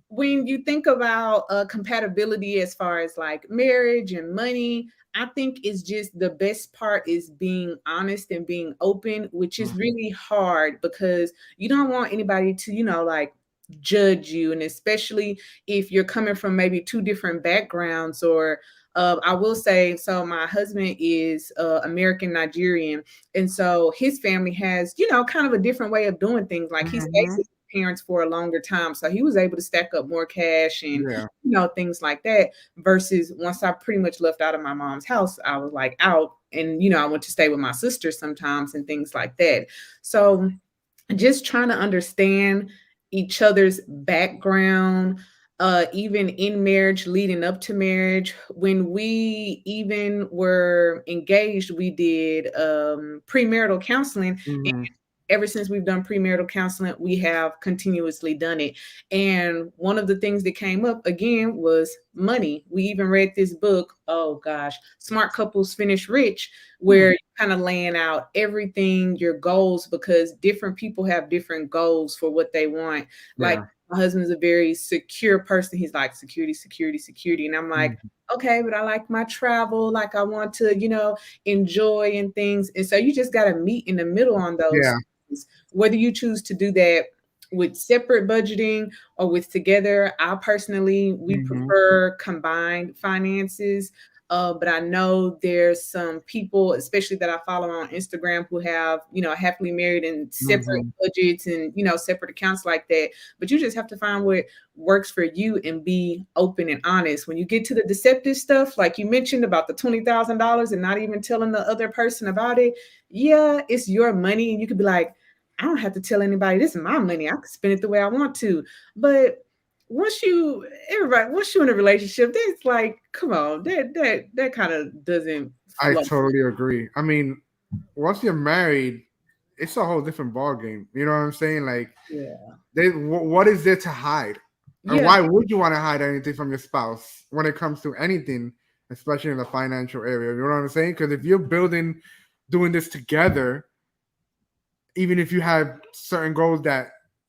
when you think about compatibility as far as like marriage and money, I think it's just the best part is being honest and being open, which is mhm. really hard because you don't want anybody to, like judge you. And especially if you're coming from maybe two different backgrounds or I will say, so my husband is American Nigerian, and so his family has, kind of a different way of doing things. Like he stayed Mhm. with parents for a longer time. So he was able to stack up more cash and, Yeah. things like that. Versus once I pretty much left out of my mom's house, I was like out and, I went to stay with my sister sometimes and things like that. So just trying to understand each other's background, even in marriage, leading up to marriage. When we even were engaged, we did premarital counseling. Mhm. Ever since we've done premarital counseling, we have continuously done it. And one of the things that came up again was money. We even read this book, oh gosh, Smart Couples Finish Rich, Hmm. where you're kind of laying out everything, your goals, because different people have different goals for what they want. Like Yeah. My husband is a very secure person. He's like security, security, security. And I'm like, Mhm. okay, but I like my travel. Like I want to, enjoy and things. And so you just got to meet in the middle on those Yeah. things. Whether you choose to do that with separate budgeting or with together. I personally, we Hmm. prefer combined finances. But I know there's some people, especially that I follow on Instagram, who have, happily married and separate Hmm. budgets and, separate accounts like that. But you just have to find what works for you and be open and honest. When you get to the deceptive stuff, like you mentioned about the $20,000 and not even telling the other person about it, yeah, it's your money. And you could be like, I don't have to tell anybody this is my money. I can spend it the way I want to. But once you're in a relationship, that's like, come on, that kind of doesn't I flow. totally agree. I mean, once you're married, it's a whole different ball game. You know what I'm saying? Like, Yeah. what is there to hide? And Yeah. why would you want to hide anything from your spouse when it comes to anything, especially in the financial area? You know what I'm saying? Because if you're doing this together, even if you have certain goals that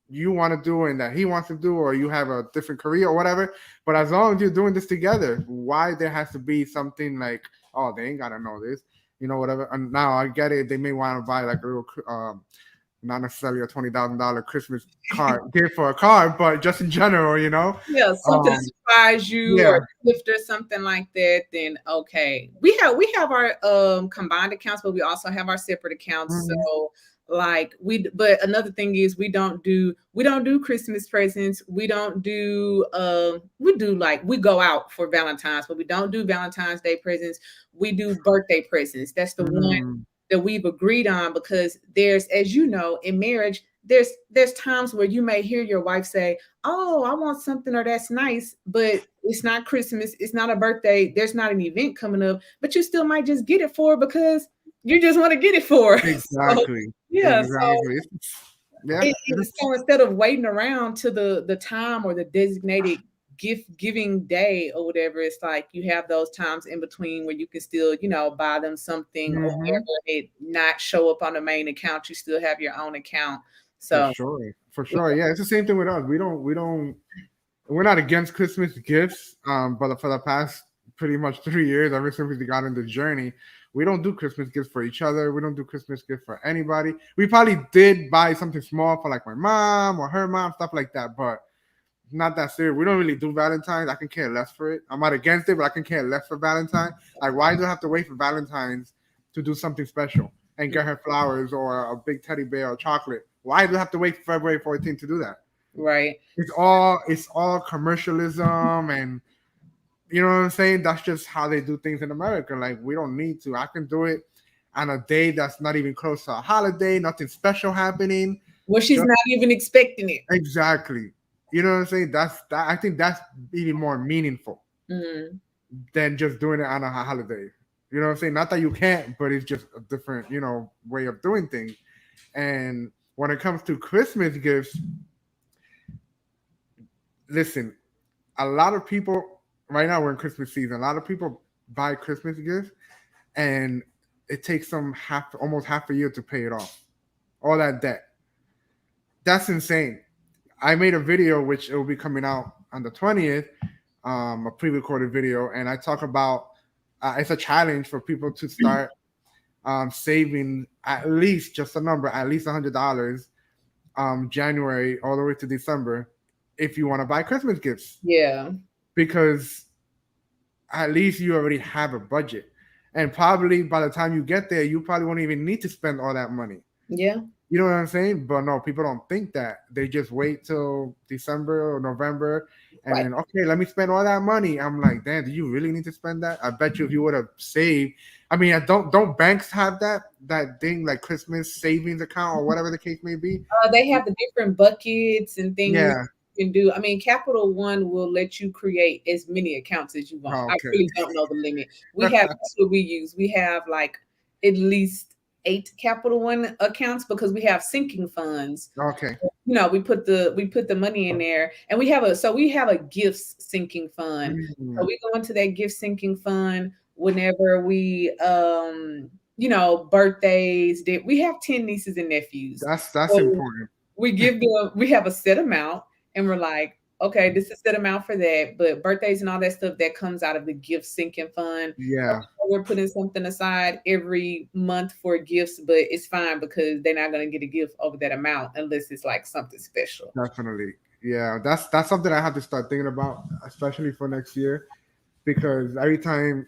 you want to do and that he wants to do, or you have a different career or whatever, but as long as you're doing this together, why there has to be something like, oh, they ain't gotta know this, whatever. And now I get it; they may want to buy like a little, not necessarily a $20,000 Christmas card gift for a car, but just in general, Yeah, something to um, surprise you yeah. or gift or something like that, then okay. We have our combined accounts, but we also have our separate accounts. Mhm. So like but another thing is we don't do Christmas presents. We do like we go out for Valentine's, but we don't do Valentine's Day presents. We do birthday presents. That's the one Mhm. that we've agreed on because there's, as you know, in marriage, there's times where you may hear your wife say, oh, I want something or that's nice, but it's not Christmas, it's not a birthday, there's not an event coming up, but you still might just get it for her because you just want to get it for her. So Exactly. yeah, so Exactly. Yeah. so instead of waiting around to the time or the designated gift giving day or whatever, it's like you have those times in between where you can still, buy them something or Hmm. whatever, it not show up on the main account. You still have your own account. For So sure. For sure. Yeah, it's the same thing with us. We're not against Christmas gifts, but for the past pretty much 3 years, ever since we got in the journey, we don't do Christmas gifts for each other. We don't do Christmas gifts for anybody. We probably did buy something small for like my mom or her mom, stuff like that, but not that serious. We don't really do Valentine's. I can care less for it. I'm not against it, but I can care less for Valentine's. Like, why do I have to wait for Valentine's to do something special and get her flowers or a big teddy bear or chocolate? Why do I have to wait February 14th to do that? right. It's all commercialism, and you know what I'm saying? That's just how they do things in America. Like, we don't need to. I can do it on a day that's not even close to a holiday, nothing special happening. Well, she's Just not even expecting it. exactly. You know what I'm saying? I think that's even more meaningful Mhm. than just doing it on a holiday. You know what I'm saying? Not that you can't, but it's just a different, way of doing things. And when it comes to Christmas gifts, listen, a lot of people right now we're in Christmas season. A lot of people buy Christmas gifts, and it takes them almost half a year to pay it off. All that debt. That's insane. I made a video which it will be coming out on the 20th, a pre-recorded video, and I talk about it's a challenge for people to start saving at least just a number, at least $100, January all the way to December, if you want to buy Christmas gifts, Yeah. because at least you already have a budget. And probably by the time you get there, you probably won't even need to spend all that money. Yeah. You know what I'm saying? But no, people don't think that. They just wait till December or November and Right. then, okay, let me spend all that money. I'm like, damn, do you really need to spend that? I bet you if you would have saved, I mean, don't banks have that thing like Christmas savings account or whatever the case may be? They have the different buckets and things Yeah. you can do. I mean, Capital One will let you create as many accounts as you want. I Okay. really don't know the limit. That's what we use. We have like at least 8 Capital One accounts because we have sinking funds. Okay. We put the money in there, and we have a gifts sinking fund. So Mm. we go into that gift sinking fund whenever birthdays. We have 10 nieces and nephews. That's So important. we have a set amount, and we're like, okay, this is set amount for that, but birthdays and all that stuff that comes out of the gift sinking fund. So Yeah, we're putting something aside every month for gifts, but it's fine because they're not going to get a gift over that amount unless it's like something special. definitely. Yeah, that's something I have to start thinking about, especially for next year, because every time,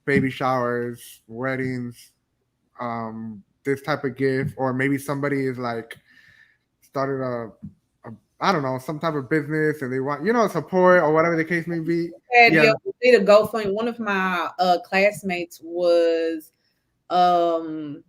baby showers, weddings, this type of gift, or maybe somebody is like started a I don't know, some type of business and they want, support or whatever the case may be. And Yeah. yeah, we did a GoFundMe. One of my classmates was um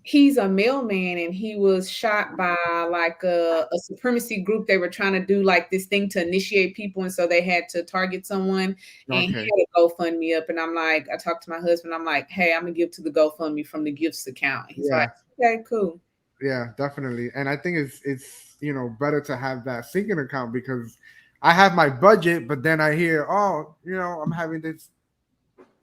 he's a mailman and he was shot by like a supremacy group. They were trying to do like this thing to initiate people, and so they had to target someone. And he Okay. had a GoFundMe up, and I'm like, I talked to my husband. I'm like, hey, I'm gonna give to the GoFundMe from the gifts account. He's like, Yeah. okay, cool. Yeah, definitely. And I think it's better to have that sinking account because I have my budget, but then I hear, oh, I'm having this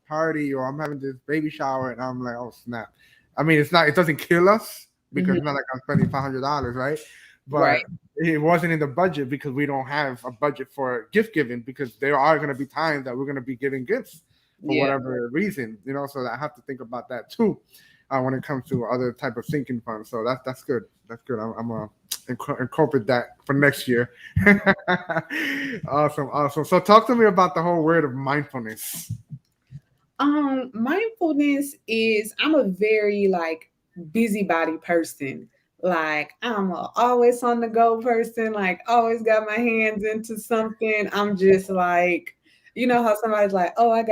party or I'm having this baby shower, and I'm like, oh snap. I mean, it doesn't kill us because Mhm. it's not like I'm spending $500, right? But Right. it wasn't in the budget because we don't have a budget for gift giving because there are going to be times that we're going to be giving gifts for Yeah. whatever reason, so I have to think about that too when it comes to other type of sinking funds. So that's good. That's good. I'm gonna incorporate that for next year. Awesome, awesome. So talk to me about the whole word of mindfulness. Mindfulness is, I'm a very like busybody person. Like I'm a always on the go person, like always got my hands into something. I'm just like, you know how somebody's like, oh, I'm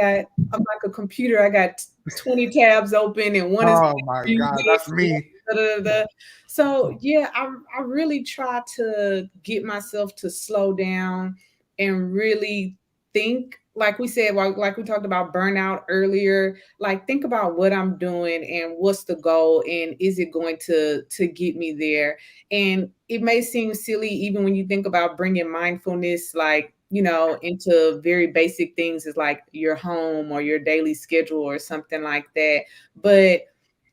like a computer, I got 20 tabs open and one is Oh my God, music. that's me. Da, da, da. So yeah, I really try to get myself to slow down and really think, like we said, like we talked about burnout earlier, like think about what I'm doing and what's the goal and is it going to get me there. And it may seem silly even when you think about bringing mindfulness, like, into very basic things, is like your home or your daily schedule or something like that. But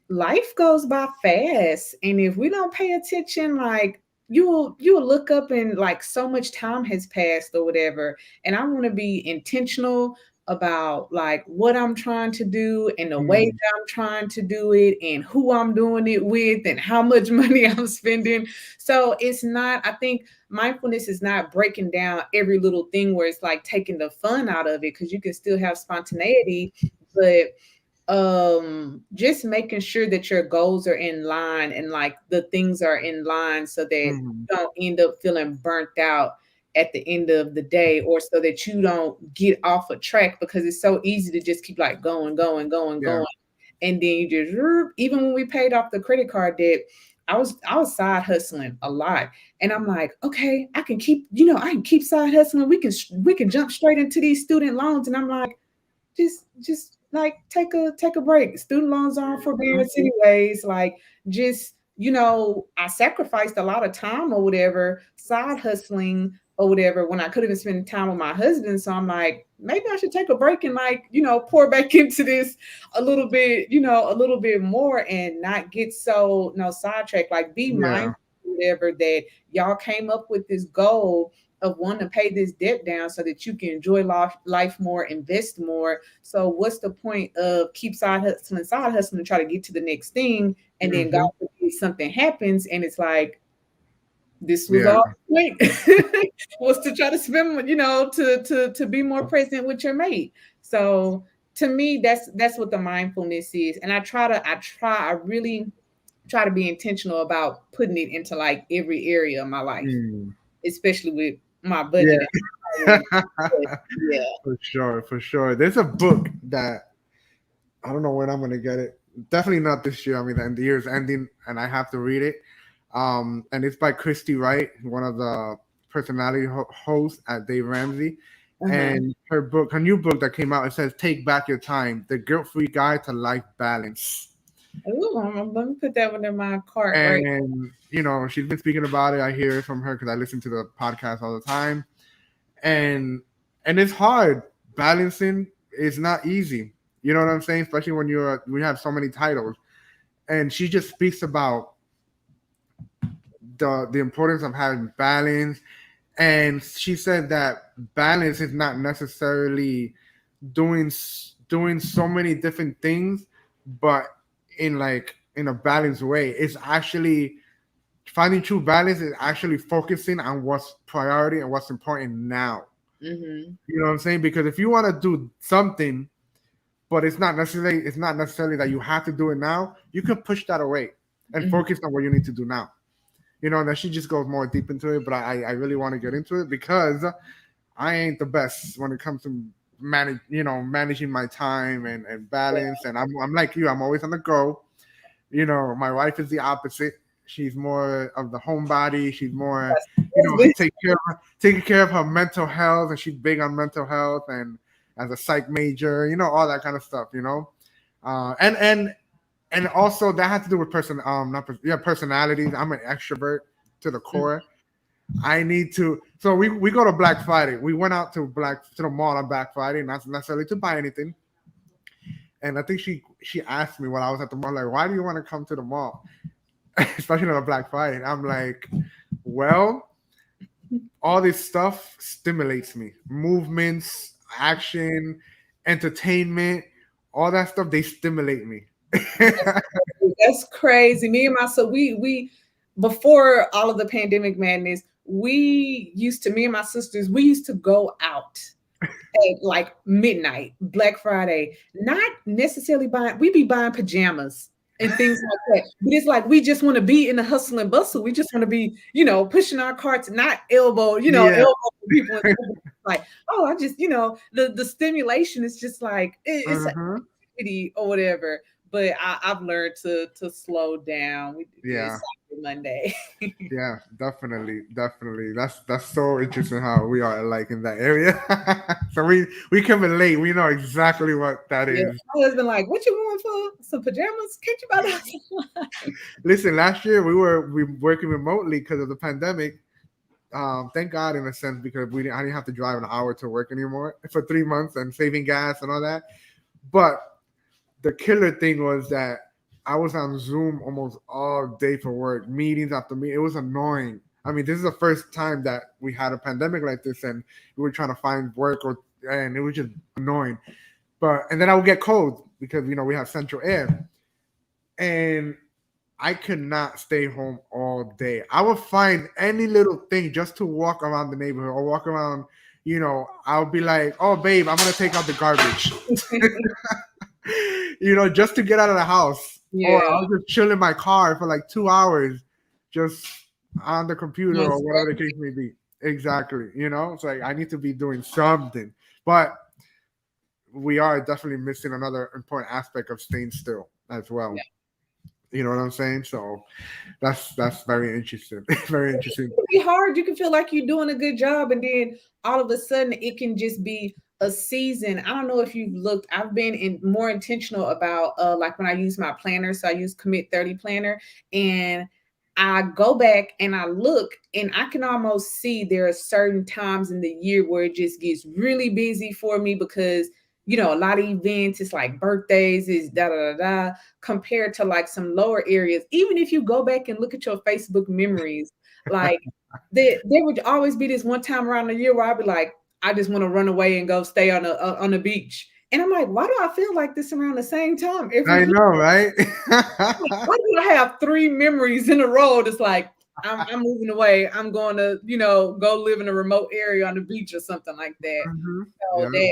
life goes by fast, and if we don't pay attention, like you'll look up and like so much time has passed or whatever. And I want to be intentional about like what I'm trying to do and the way Mm, that I'm trying to do it and who I'm doing it with and how much money I'm spending. So it's not, I think mindfulness is not breaking down every little thing where it's like taking the fun out of it, because you can still have spontaneity, but just making sure that your goals are in line and like the things are in line so that mm, you don't end up feeling burnt out at the end of the day, or so that you don't get off a track, because it's so easy to just keep like going, going, going, yeah. going. And then you just even when we paid off the credit card debt, I was side hustling a lot. And I'm like, okay, I can keep side hustling. We can jump straight into these student loans. And I'm like, just like take a break. Student loans are on Mhm. forbearance anyways. Like, just, I sacrificed a lot of time or whatever, side hustling or whatever, when I could have been spending time with my husband. So I'm like, maybe I should take a break and like, pour back into this a little bit more, and not get so no sidetracked. Like, be Yeah. mindful, whatever, that y'all came up with this goal of wanting to pay this debt down so that you can enjoy life more, invest more. So what's the point of keep side hustling, and try to get to the next thing, and then God Hmm. forbid something happens, and it's like, this was Yeah. all the point was to try to spend, to be more present with your mate. So to me, that's what the mindfulness is, and I really try to be intentional about putting it into like every area of my life, Mm. especially with my budget. Yeah. But yeah. For sure, for sure. There's a book that I don't know when I'm gonna get it. Definitely not this year. I mean, the year's ending, and I have to read it. And it's by Christy Wright, one of the personality hosts at Dave Ramsey. Uh-huh. And her new book that came out, it says "Take Back Your Time: The Guilt-Free Guide to Life Balance." Ooh, let me put that one in my cart, right? And she's been speaking about it. I hear it from her because I listen to the podcast all the time. And it's hard balancing. It's not easy. You know what I'm saying? Especially when we have so many titles. And she just speaks about the importance of having balance And she said that balance is not necessarily doing so many different things, but in a balanced way. It's actually finding true balance is actually focusing on what's priority and what's important now. Mm-hmm. You know what I'm saying? Because if you want to do something, but it's not necessarily that you have to do it now, you can push that away and Mm-hmm. focus on what you need to do now. And then she just goes more deep into it, but I really want to get into it because I ain't the best when it comes to managing my time and balance. And I'm like you, I'm always on the go. My wife is the opposite. She's more of the homebody. She's more, Husband. taking care of her mental health, and she's big on mental health and as a psych major, all that kind of stuff. And also that had to do with not personalities. I'm an extrovert to the core. I need to. So we go to Black Friday. We went out to the mall on Black Friday, not necessarily to buy anything. And I think she asked me while I was at the mall, like, why do you want to come to the mall, especially on a Black Friday? And I'm like, well, all this stuff stimulates me. Movements, action, entertainment, all that stuff, they stimulate me. That's crazy. Me and my so we before all of the pandemic madness, me and my sisters, we used to go out at like midnight, Black Friday, not necessarily buying, we be buying pajamas and things like that. But it's like we just want to be in the hustle and bustle. We just want to be, pushing our carts, not Yeah. elbow people. Like, oh, I just, the stimulation is just like it's an Uh-huh. activity or whatever. But I've learned to slow down. We do it Yeah. Saturday, Monday. Yeah, definitely, definitely. That's so interesting how we are like in that area. So we can relate. We know exactly what that Yeah, is. my husband like, what you going for? Some pajamas? Can't you buy those? Listen, last year we working remotely because of the pandemic. Thank God in a sense because I didn't have to drive an hour to work anymore for 3 months and saving gas and all that. But the killer thing was that I was on Zoom almost all day for work, meetings after meeting. It was annoying. I mean, this is the first time that we had a pandemic like this, and we were trying to find work, and it was just annoying. And then I would get cold because we have central air, and I could not stay home all day. I would find any little thing just to walk around the neighborhood or walk around. I'll be like, "Oh, babe, I'm gonna take out the garbage." Just to get out of the house. Or Yeah, I'll just chill in my car for like 2 hours, just on the computer doing or whatever the scraping. case may be. Exactly. It's like I need to be doing something. But we are definitely missing another important aspect of staying still as well. Yeah. You know what I'm saying? So that's very interesting. Very interesting. It can be hard. You can feel like you're doing a good job, and then all of a sudden it can just be a season. I don't know if you've looked. I've been more intentional about like when I use my planner. So I use Commit 30 Planner, and I go back and I look, and I can almost see there are certain times in the year where it just gets really busy for me because a lot of events, it's like birthdays, is da da da da, compared to like some lower areas. Even if you go back and look at your Facebook memories, like there would always be this one time around the year where I'd be like, I just want to run away and go stay on the beach. And I'm like, why do I feel like this around the same time every I year? know, right? Why do I have three memories in a row? That's like I'm moving away. I'm going to go live in a remote area on the beach or something like that. Hmm. So Yeah. that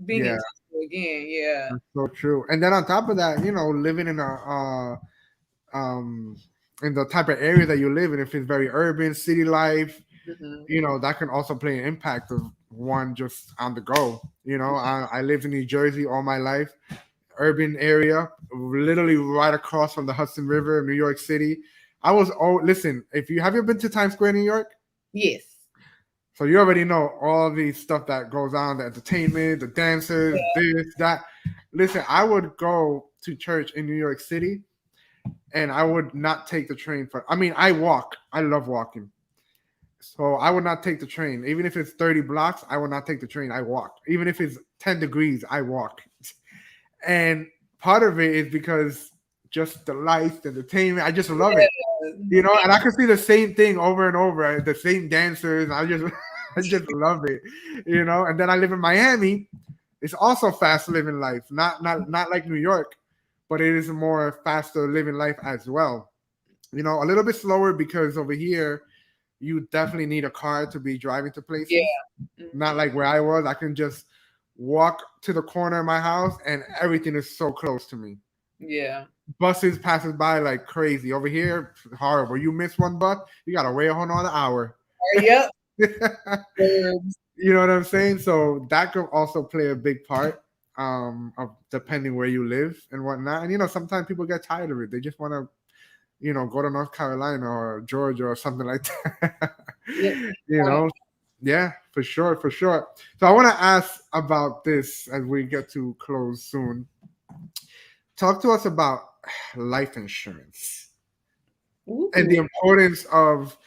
being Yeah. intentional again, yeah. That's so true. And then on top of that, living um in the type of area that you live in, if it's very urban, city life, Mhm. that can also play an impact of one just on the go. I lived in New Jersey all my life, urban area, literally right across from the Hudson River, New York City. Listen, if you have you been to Times Square, New York? Yes. So you already know all the stuff that goes on, the entertainment, the dancers, this, that. Listen, I would go to church in New York City and I would not take the train I mean, I walk. I love walking. So I would not take the train. Even if it's 30 blocks, I would not take the train. I walk. Even if it's 10 degrees, I walk. And part of it is because just the lights, the entertainment. I just love it. Yeah. You know, and I can see the same thing over and over, the same dancers. I just, I just love it. You know, and then I live in Miami. It's also fast living life, not like New York, but it is a more faster living life as well. You know, a little bit slower because over here you definitely need a car to be driving to Yeah. places. Not Mhm. like where I was. I can just walk to the corner of my house and everything is so close to me. Yeah. Buses passes by like crazy. Over here, horrible. You miss one bus, you gotta wait a whole another hour. Yep. You Words. know what I'm saying? So that could also play a big part of depending where you live and whatnot. And you know, sometimes people get tired of it. They just want to, you know, go to North Carolina or Georgia or something like that. Yep. You know, yeah, for sure, for sure. So I want to ask about this as we get to close soon. Talk to us about life insurance and the Ooh. importance of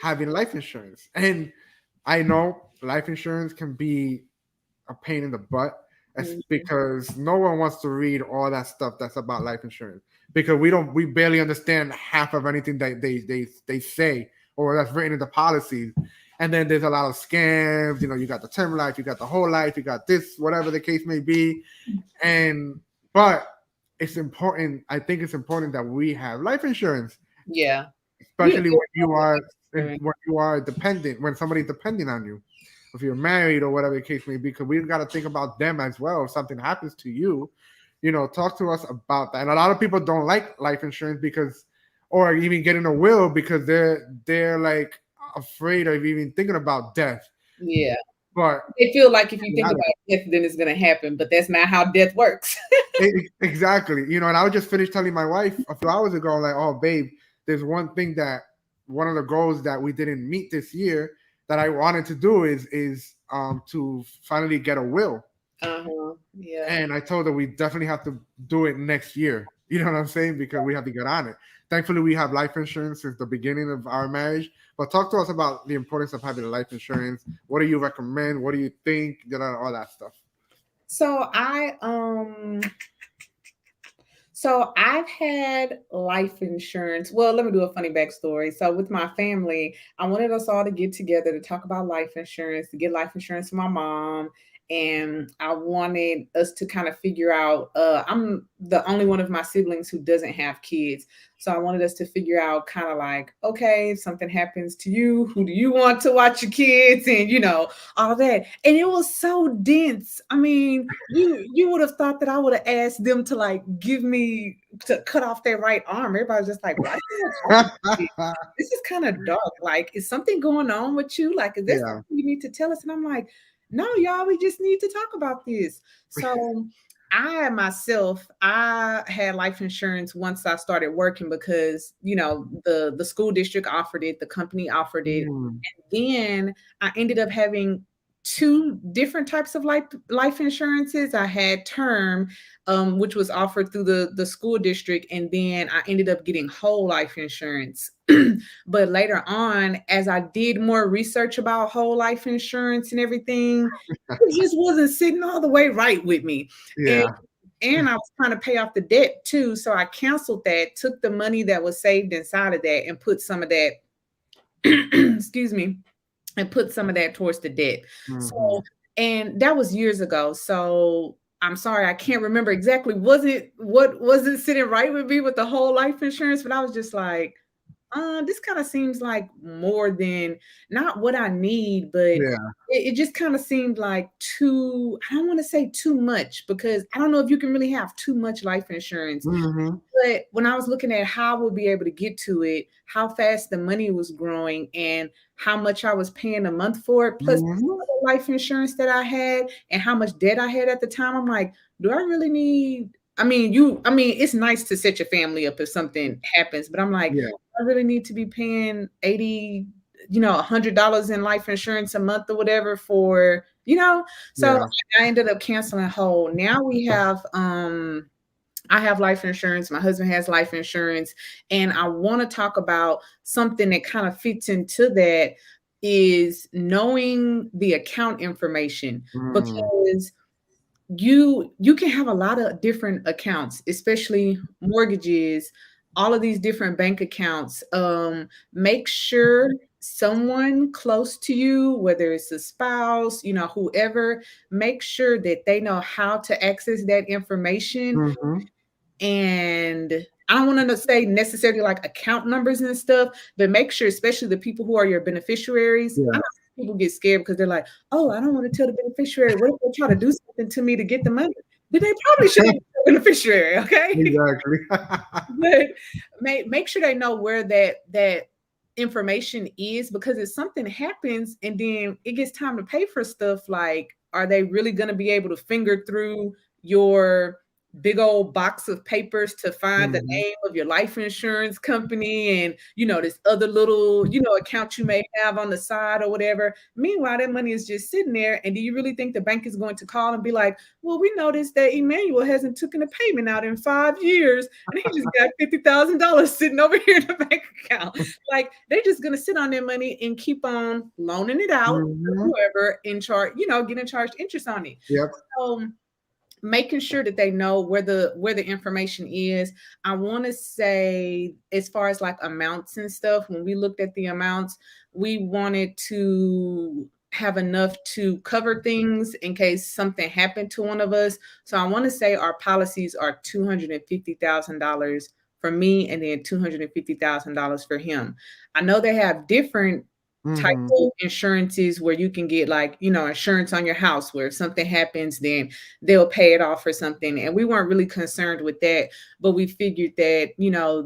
having life insurance. And I know life insurance can be a pain in the butt. That's Mhm. because no one wants to read all that stuff that's about life insurance because we barely understand half of anything that they say or that's written in the policies. And then there's a lot of scams. You know, you got the term life, you got the whole life, you got this, whatever the case may be. And but it's important. I think it's important that we have life insurance, Yeah. You especially you when you are dependent, when somebody's depending on you, if you're married or whatever the case may be, because we've got to think about them as well. If something happens to you, you know, talk to us about that. And a lot of people don't like life insurance because, or even getting a will because they're like afraid of even thinking about death. Yeah. But They feel like if you think about death, then it's gonna happen, but that's not how death works. exactly, you know, and I was just finished telling my wife a few hours ago, like, oh, babe, there's one thing that one of the goals that we didn't meet this year that I wanted to do is to finally get a will. Uh-huh. Yeah. And I told her we definitely have to do it next year. You know what I'm saying? Because we have to get on it. Thankfully, we have life insurance since the beginning of our marriage. But talk to us about the importance of having life insurance. What do you recommend? What do you think? You know, all that stuff. So so I've had life insurance. Well, let me do a funny backstory. So with my family, I wanted us all to get together to talk about life insurance, to get life insurance for my mom. And I wanted us to kind of figure out, I'm the only one of my siblings who doesn't have kids. So I wanted us to figure out kind of like, okay, if something happens to you, who do you want to watch your kids? And all of that. And it was so dense. I mean, you would have thought that I would have asked them to like give me to cut off their right arm. Everybody's just like, why are you talking to me? This is kind of dark. Like, is something going on with you? Like, is there Yeah. something you need to tell us? And I'm like, no, y'all, we just need to talk about this. So I myself, I had life insurance once I started working because the school district offered it, the company offered it. Mm. Then I ended up having two different types of life insurances. I had term, which was offered through the school district, and then I ended up getting whole life insurance. But later on, as I did more research about whole life insurance and everything, it just wasn't sitting all the way right with me. And Yeah. and I was trying to pay off the debt too. So I canceled that, took the money that was saved inside of that and put some of that, excuse me, and put some of that towards the debt. Hmm. So, and that was years ago. So I'm sorry, I can't remember exactly. Wasn't sitting right with me with the whole life insurance, but I was just like, this kind of seems like more than not what I need, but Yeah. it just kind of seemed like too, I don't want to say too much because I don't know if you can really have too much life insurance. Hmm. But when I was looking at how I would be able to get to it, how fast the money was growing, and how much I was paying a month for it, plus the Hmm. other life insurance that I had, and how much debt I had at the time, I'm like, do I really need? I mean, it's nice to set your family up if something happens, but I'm like, Yeah. I really need to be paying 80, $100 in life insurance a month or whatever for, So Yeah. I ended up canceling whole. Now we have I have life insurance. My husband has life insurance. And I want to talk about something that kind of fits into that is knowing the account information Mm. because you can have a lot of different accounts, especially mortgages, all of these different bank accounts. Make sure someone close to you, whether it's a spouse, whoever, make sure that they know how to access that information. Mm-hmm. And I don't want to say necessarily like account numbers and stuff, but make sure, especially the people who are your beneficiaries. I Yeah. know people get scared because they're like, oh, I don't want to tell the beneficiary. What if they try to do something to me to get the money? Then they probably shouldn't tell the beneficiary, okay? Exactly. But make sure they know where that information is, because if something happens and then it gets time to pay for stuff, like, are they really going to be able to finger through your big old box of papers to find the Hmm. name of your life insurance company and this other little account you may have on the side or whatever? Meanwhile, that money is just sitting there, and do you really think the bank is going to call and be like, well, we noticed that Emmanuel hasn't taken a payment out in 5 years, and he just got $50,000 sitting over here in the bank account? Like, they're just gonna sit on their money and keep on loaning it out to Hmm. whoever in charge, getting charged interest on it. Yep. So making sure that they know where the information is. I want to say, as far as like amounts and stuff, when we looked at the amounts, we wanted to have enough to cover things in case something happened to one of us. So I want to say our policies are $250,000 for me, and then $250,000 for him. I know they have different type Hmm. of insurances where you can get, like, insurance on your house, where if something happens, then they'll pay it off or something. And we weren't really concerned with that, but we figured that,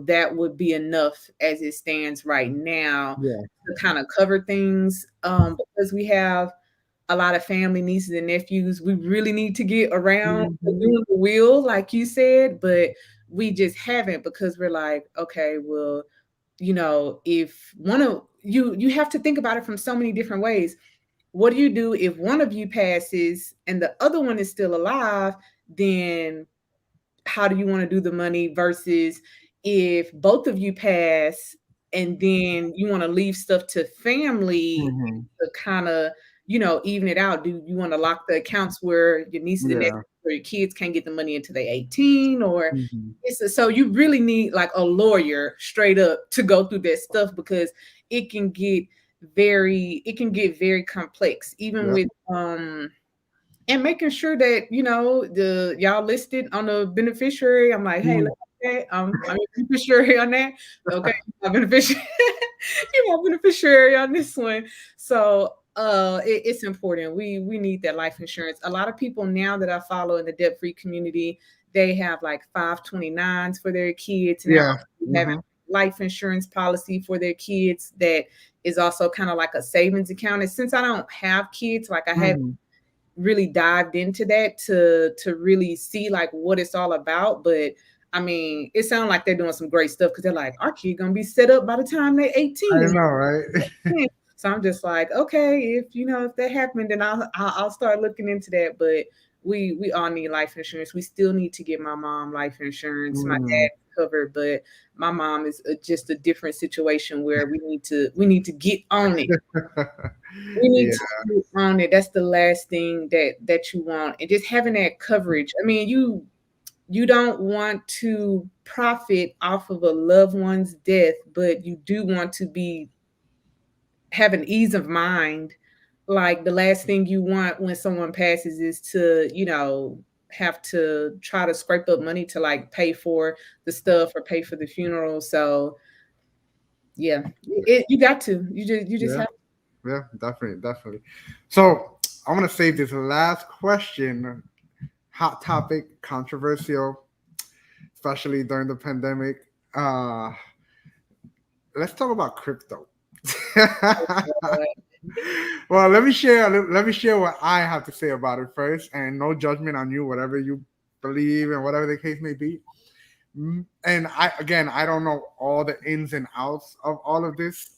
that would be enough as it stands right now Yeah. to kind of cover things. Because we have a lot of family, nieces and nephews, we really need to get around to Hmm. doing the will, like you said, but we just haven't, because we're like, okay, well, if one of you have to think about it from so many different ways. What do you do if one of you passes and the other one is still alive? Then how do you want to do the money, versus if both of you pass and then you want to leave stuff to family Hmm. to kind of, even it out? Do you want to lock the accounts where your nieces and nephews Yeah. or your kids can't get the money until they're 18? Or Hmm. so you really need like a lawyer straight up to go through that stuff, because it can get very complex, even Yep. with and making sure that the y'all listed on the beneficiary. I'm like, hey, Mm. look, okay, I'm a beneficiary on that. Okay, my beneficiary, you my beneficiary on this one. So it's important. We need that life insurance. A lot of people now that I follow in the debt free community, they have like 529s for their kids, and they're Yeah. also having Hmm. life insurance policy for their kids that is also kind of like a savings account. And since I don't have kids, like, I have Hmm. really dived into that to really see like what it's all about. But I mean, it sounds like they're doing some great stuff, because they're like, our kid gonna be set up by the time they're I 18. And know, right? so I'm just like, okay, if that happened, then I'll start looking into that. But we all need life insurance. We still need to get my mom life insurance. My Mm. dad covered, but my mom is just a different situation where we need to get on it. We need Yeah. to be on it. That's the last thing that you want. And just having that coverage. I mean, you don't want to profit off of a loved one's death, but you do want to be have an ease of mind. Like, the last thing you want when someone passes is to, have to try to scrape up money to like pay for the stuff or pay for the funeral. So yeah, you got to. You just Yeah. have. Yeah. Definitely. Definitely. So I'm gonna save this last question. Hot topic, controversial, especially during the pandemic. Uh, let's talk about crypto. Well, let me share what I have to say about it first, and no judgment on you, whatever you believe and whatever the case may be. And I don't know all the ins and outs of all of this,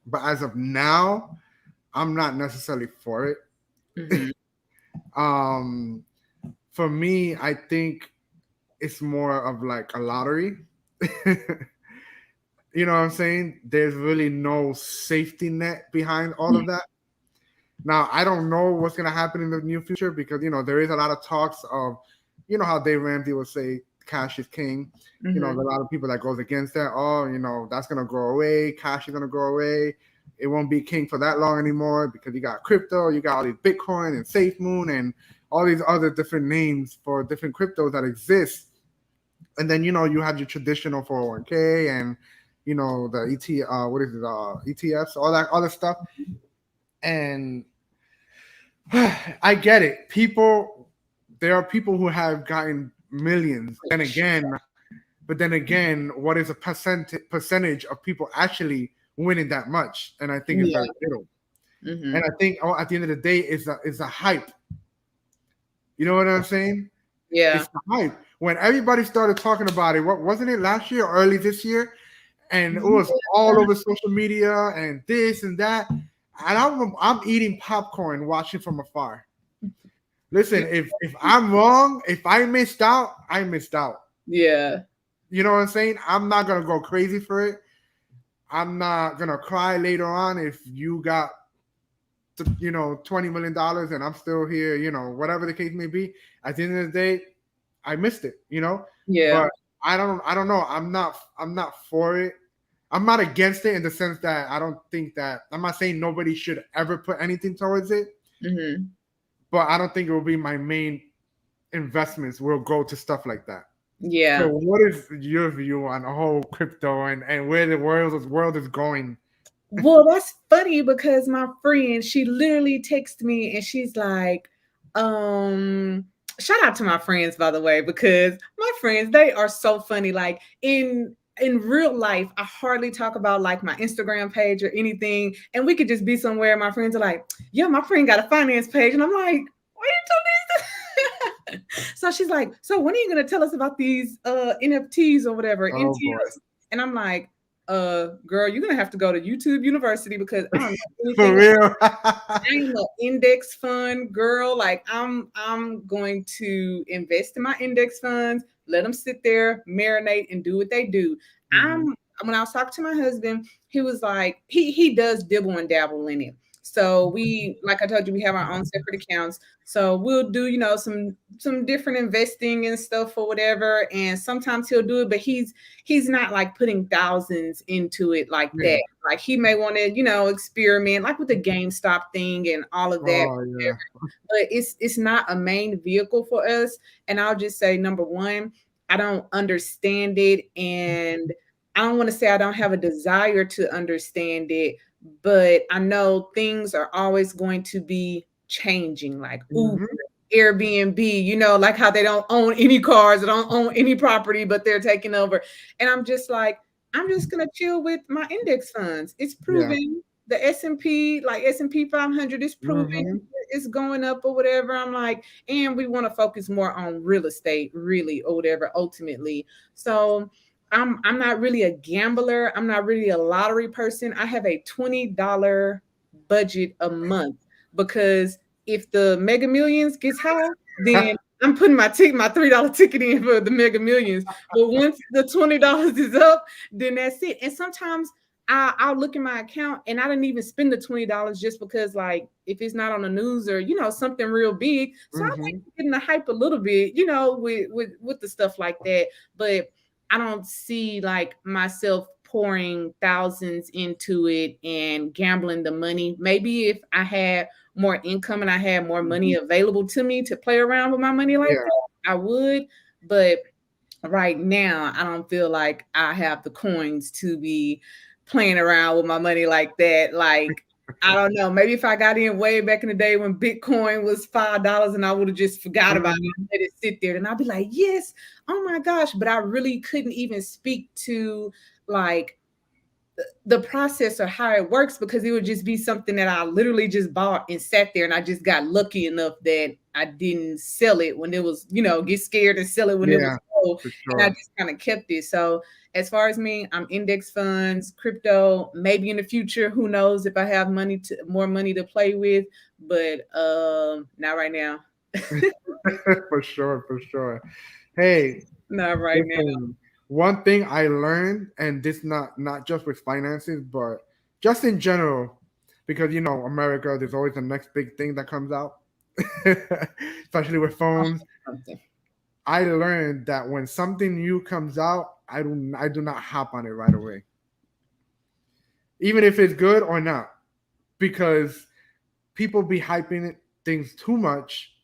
but as of now, I'm not necessarily for it. Mhm. Um, for me, I think it's more of like a lottery. You know what I'm saying? There's really no safety net behind all of that. Now I don't know what's gonna happen in the near future because there is a lot of talks of, how Dave Ramsey will say cash is king. There's a Hmm. lot of people that goes against that. Oh, that's gonna go away. Cash is gonna go away. It won't be king for that long anymore because you got crypto, you got all these Bitcoin and SafeMoon and all these other different names for different cryptos that exist. And then you have your traditional 401k and the what is it, ETFs, all that other stuff. And I get it. There are people who have gotten millions. And again, but then again, what is a percentage of people actually winning that much? And I think it's Yeah. very little. And Hmm. I think, at the end of the day, is a hype. You know what I'm saying? Yeah. It's the hype. When everybody started talking about it, what wasn't it last year or early this year? And it was all over social media and this and that. And I'm eating popcorn, watching from afar. Listen, if I'm wrong, if I missed out, I missed out. Yeah. You know what I'm saying? I'm not gonna go crazy for it. I'm not gonna cry later on if you got $20 million and I'm still here. Whatever the case may be. At the end of the day, I missed it. Yeah. But I don't know. I'm not for it. I'm not against it in the sense that I don't think that I'm not saying nobody should ever put anything towards it, Hmm. but I don't think it will be my main investments will go to stuff like that. So, Yeah. what is your view on the whole crypto and where the world is going? Well, that's funny because my friend, she literally texted me and she's like, um, shout out to my friends, by the way, because my friends, they are so funny. Like in real life, I hardly talk about like my Instagram page or anything. And we could just be somewhere. My friends are like, yeah, my friend got a finance page. And I'm like, why you doing this? So she's like, so when are you gonna tell us about these NFTs or whatever, Oh boy, NTS? And I'm like, girl, you're gonna have to go to YouTube University because I don't know for anything. real. I am an index fund girl. Like I'm going to invest in my index funds, let them sit there, marinate, and do what they do. Hmm. I'm When I was talking to my husband, he was like, he does dibble and dabble in it. So we, like I told you, we have our own separate accounts. So we'll do, some different investing and stuff or whatever. And sometimes he'll do it, but he's not like putting thousands into it like Yeah. that. Like he may want to, experiment like with the GameStop thing and all of that. Oh yeah. But it's not a main vehicle for us. And I'll just say number one, I don't understand it. And I don't want to say I don't have a desire to understand it, but I know things are always going to be changing, like Uber, Hmm. Airbnb, like how they don't own any cars, they don't own any property, but they're taking over. And I'm just like, I'm just gonna chill with my index funds. It's Yeah. proven the S&P, like S&P 500 is proven Hmm. it's going up or whatever. I'm like, and we want to focus more on real estate, really, or whatever, ultimately. So I'm not really a gambler. I'm not really a lottery person. I have a $20 budget a month because if the Mega Millions gets high, then I'm putting my $3 ticket in for the Mega Millions. But once the $20 is up, then that's it. And sometimes I'll look in my account and I didn't even spend the $20 just because, like, if it's not on the news or something real big. So I Hmm. like getting the hype a little bit, with the stuff like that. But I don't see like myself pouring thousands into it and gambling the money. Maybe if I had more income and I had more money available to me to play around with my money like Yeah. that, I would. But right now, I don't feel like I have the coins to be playing around with my money like that. Like, I don't know. Maybe if I got in way back in the day when Bitcoin was $5 and I would have just forgot about it Hmm. and let it sit there, then I'd be like, yes, oh my gosh. But I really couldn't even speak to like the process or how it works because it would just be something that I literally just bought and sat there and I just got lucky enough that I didn't sell it when it was, get scared and sell it when it was Yeah. low. For And I sure. just kind of kept it. So as far as me, I'm index funds, crypto, maybe in the future, who knows if I have more money to play with, but not right now. For sure. For sure. Hey, Not right now. listen, one thing I learned, and this not just with finances, but just in general, because America, there's always the next big thing that comes out, especially with phones. Something. I learned that when something new comes out, I do not hop on it right away, even if it's good or not, because people be hyping things too much,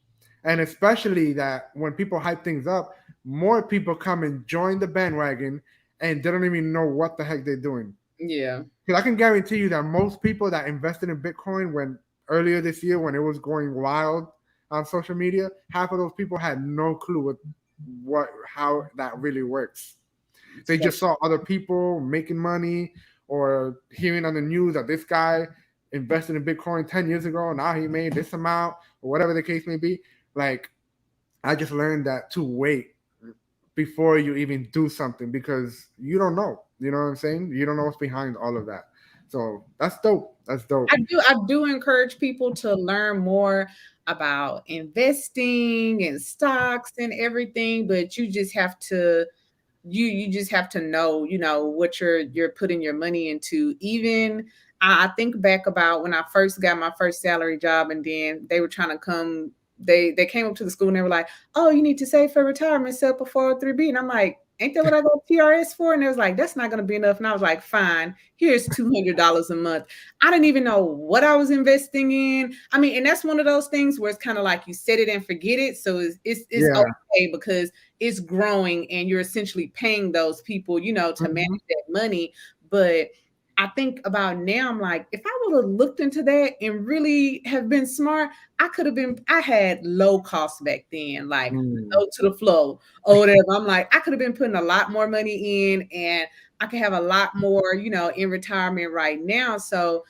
and especially that when people hype things up, more people come and join the bandwagon, and they don't even know what the heck they're doing. Yeah. Because I can guarantee you that most people that invested in Bitcoin when earlier this year when it was going wild on social media, half of those people had no clue what how that really works. They So just saw other people making money or hearing on the news that this guy invested in Bitcoin 10 years ago and now he made this amount or whatever the case may be. Like, I just learned that to wait before you even do something because you don't know. You know what I'm saying? You don't know what's behind all of that. So that's dope. That's dope. I do encourage people to learn more about investing and stocks and everything, but you just have to know, what you're putting your money into. Even I think back about when I first got my first salary job, and then they were trying to come. They came up to the school and they were like, "Oh, you need to save for retirement, set up a 403b." And I'm like, "Ain't that what I go PRS for?" And they was like, "That's not going to be enough." And I was like, "Fine, here's $200 a month." I didn't even know what I was investing in. I mean, and that's one of those things where it's kind of like you set it and forget it. So it's Yeah. okay because it's growing and you're essentially paying those people, to manage Hmm. that money. But I think about now, I'm like, if I would have looked into that and really have been smart, I had low cost back then, like Mm. low to the flow or whatever. I'm like, I could have been putting a lot more money in and I could have a lot more, in retirement right now. So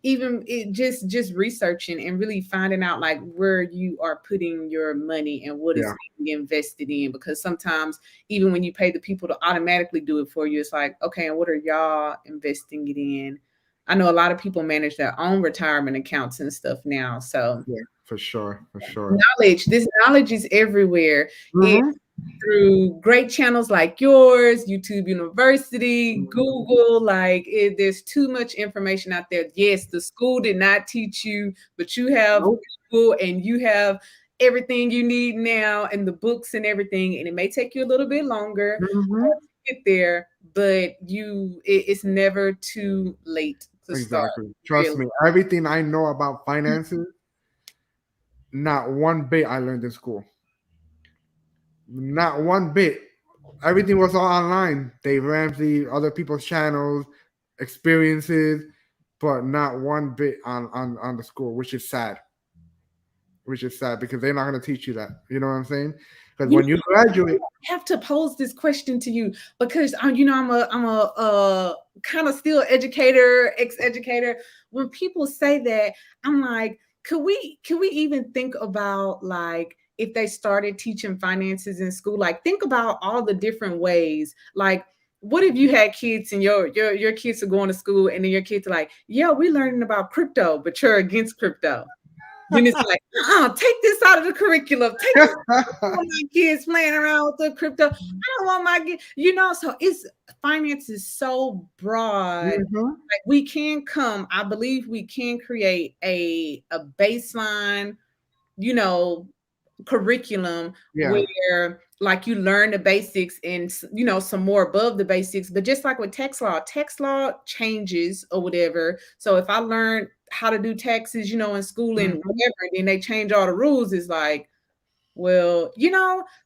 even it just researching and really finding out like where you are putting your money and what is Yeah. being invested in, because sometimes even when you pay the people to automatically do it for you, it's like, okay, and what are y'all investing it in? I know a lot of people manage their own retirement accounts and stuff now. So Yeah. For sure. For sure. this knowledge is everywhere. Hmm. Through great channels like yours, YouTube University, Hmm. Google. Like, there's too much information out there. Yes, the school did not teach you, but you have Nope. Google and you have everything you need now and the books and everything. And it may take you a little bit longer Hmm. to get there, but it's never too late to start. Exactly. Trust Really. me. Everything I know about finances, not one bit I learned in school. Not one bit. Everything was all online. Dave Ramsey, other people's channels, experiences, but not one bit on the school, which is sad. Which is sad because they're not going to teach you that. You know what I'm saying? Because You when you graduate, have to pose this question to you because I'm a kind of still educator, ex-educator. When people say that, I'm like, could we even think about like if they started teaching finances in school? Like, think about all the different ways. Like, what if you had kids and your kids are going to school and then your kids are like, yeah, we're learning about crypto, but you're against crypto. Then it's like, take this out of the curriculum. Take this. I don't want my kids playing around with the crypto. I don't want my kids, so it's finance is so broad. Mhm. Like, I believe we can create a baseline, you know, curriculum Yeah. where like you learn the basics and some more above the basics. But just like with tax law changes or whatever. So if I learn how to do taxes, in school and Mhm. whatever, and then they change all the rules, it's like, well,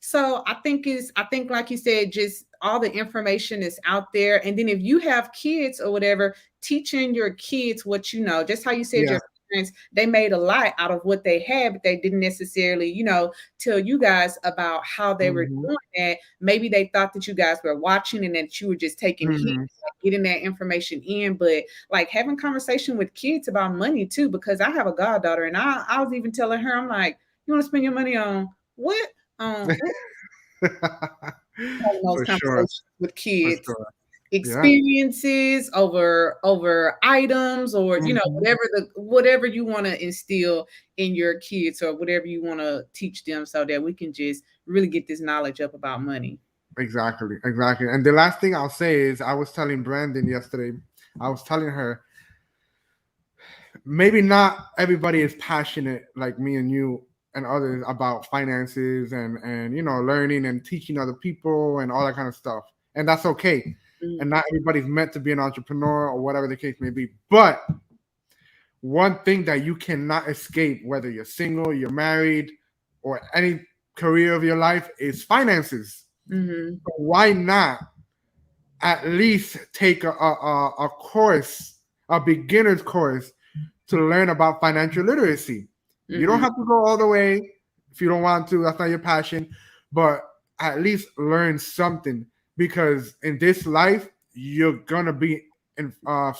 so I think like you said, just all the information is out there. And then if you have kids or whatever, teaching your kids what just how you said Yeah. your parents, they made a lot out of what they had, but they didn't necessarily, tell you guys about how they were Mhm. doing that. Maybe they thought that you guys were watching and that you were just taking heed, Mhm. like getting that information in. But like having conversation with kids about money too, because I have a goddaughter and I was even telling her, I'm like, you want to spend your money on what? Having those For sure. conversations with For kids, sure. Yeah. experiences over items, or Mhm. whatever you want to instill in your kids, or whatever you want to teach them, so that we can just really get this knowledge up about money. Exactly. Exactly. And the last thing I'll say is I was telling Brandon yesterday, I was telling her maybe not everybody is passionate like me and you and others about finances and learning and teaching other people and all that kind of stuff, and that's okay. And not everybody's meant to be an entrepreneur or whatever the case may be. But one thing that you cannot escape, whether you're single, you're married, or any career of your life, is finances. Mm-hmm. So why not at least take a course, a beginner's course, to learn about financial literacy? You don't Mm-hmm. have to go all the way if you don't want to. That's not your passion, but at least learn something, because in this life you're gonna be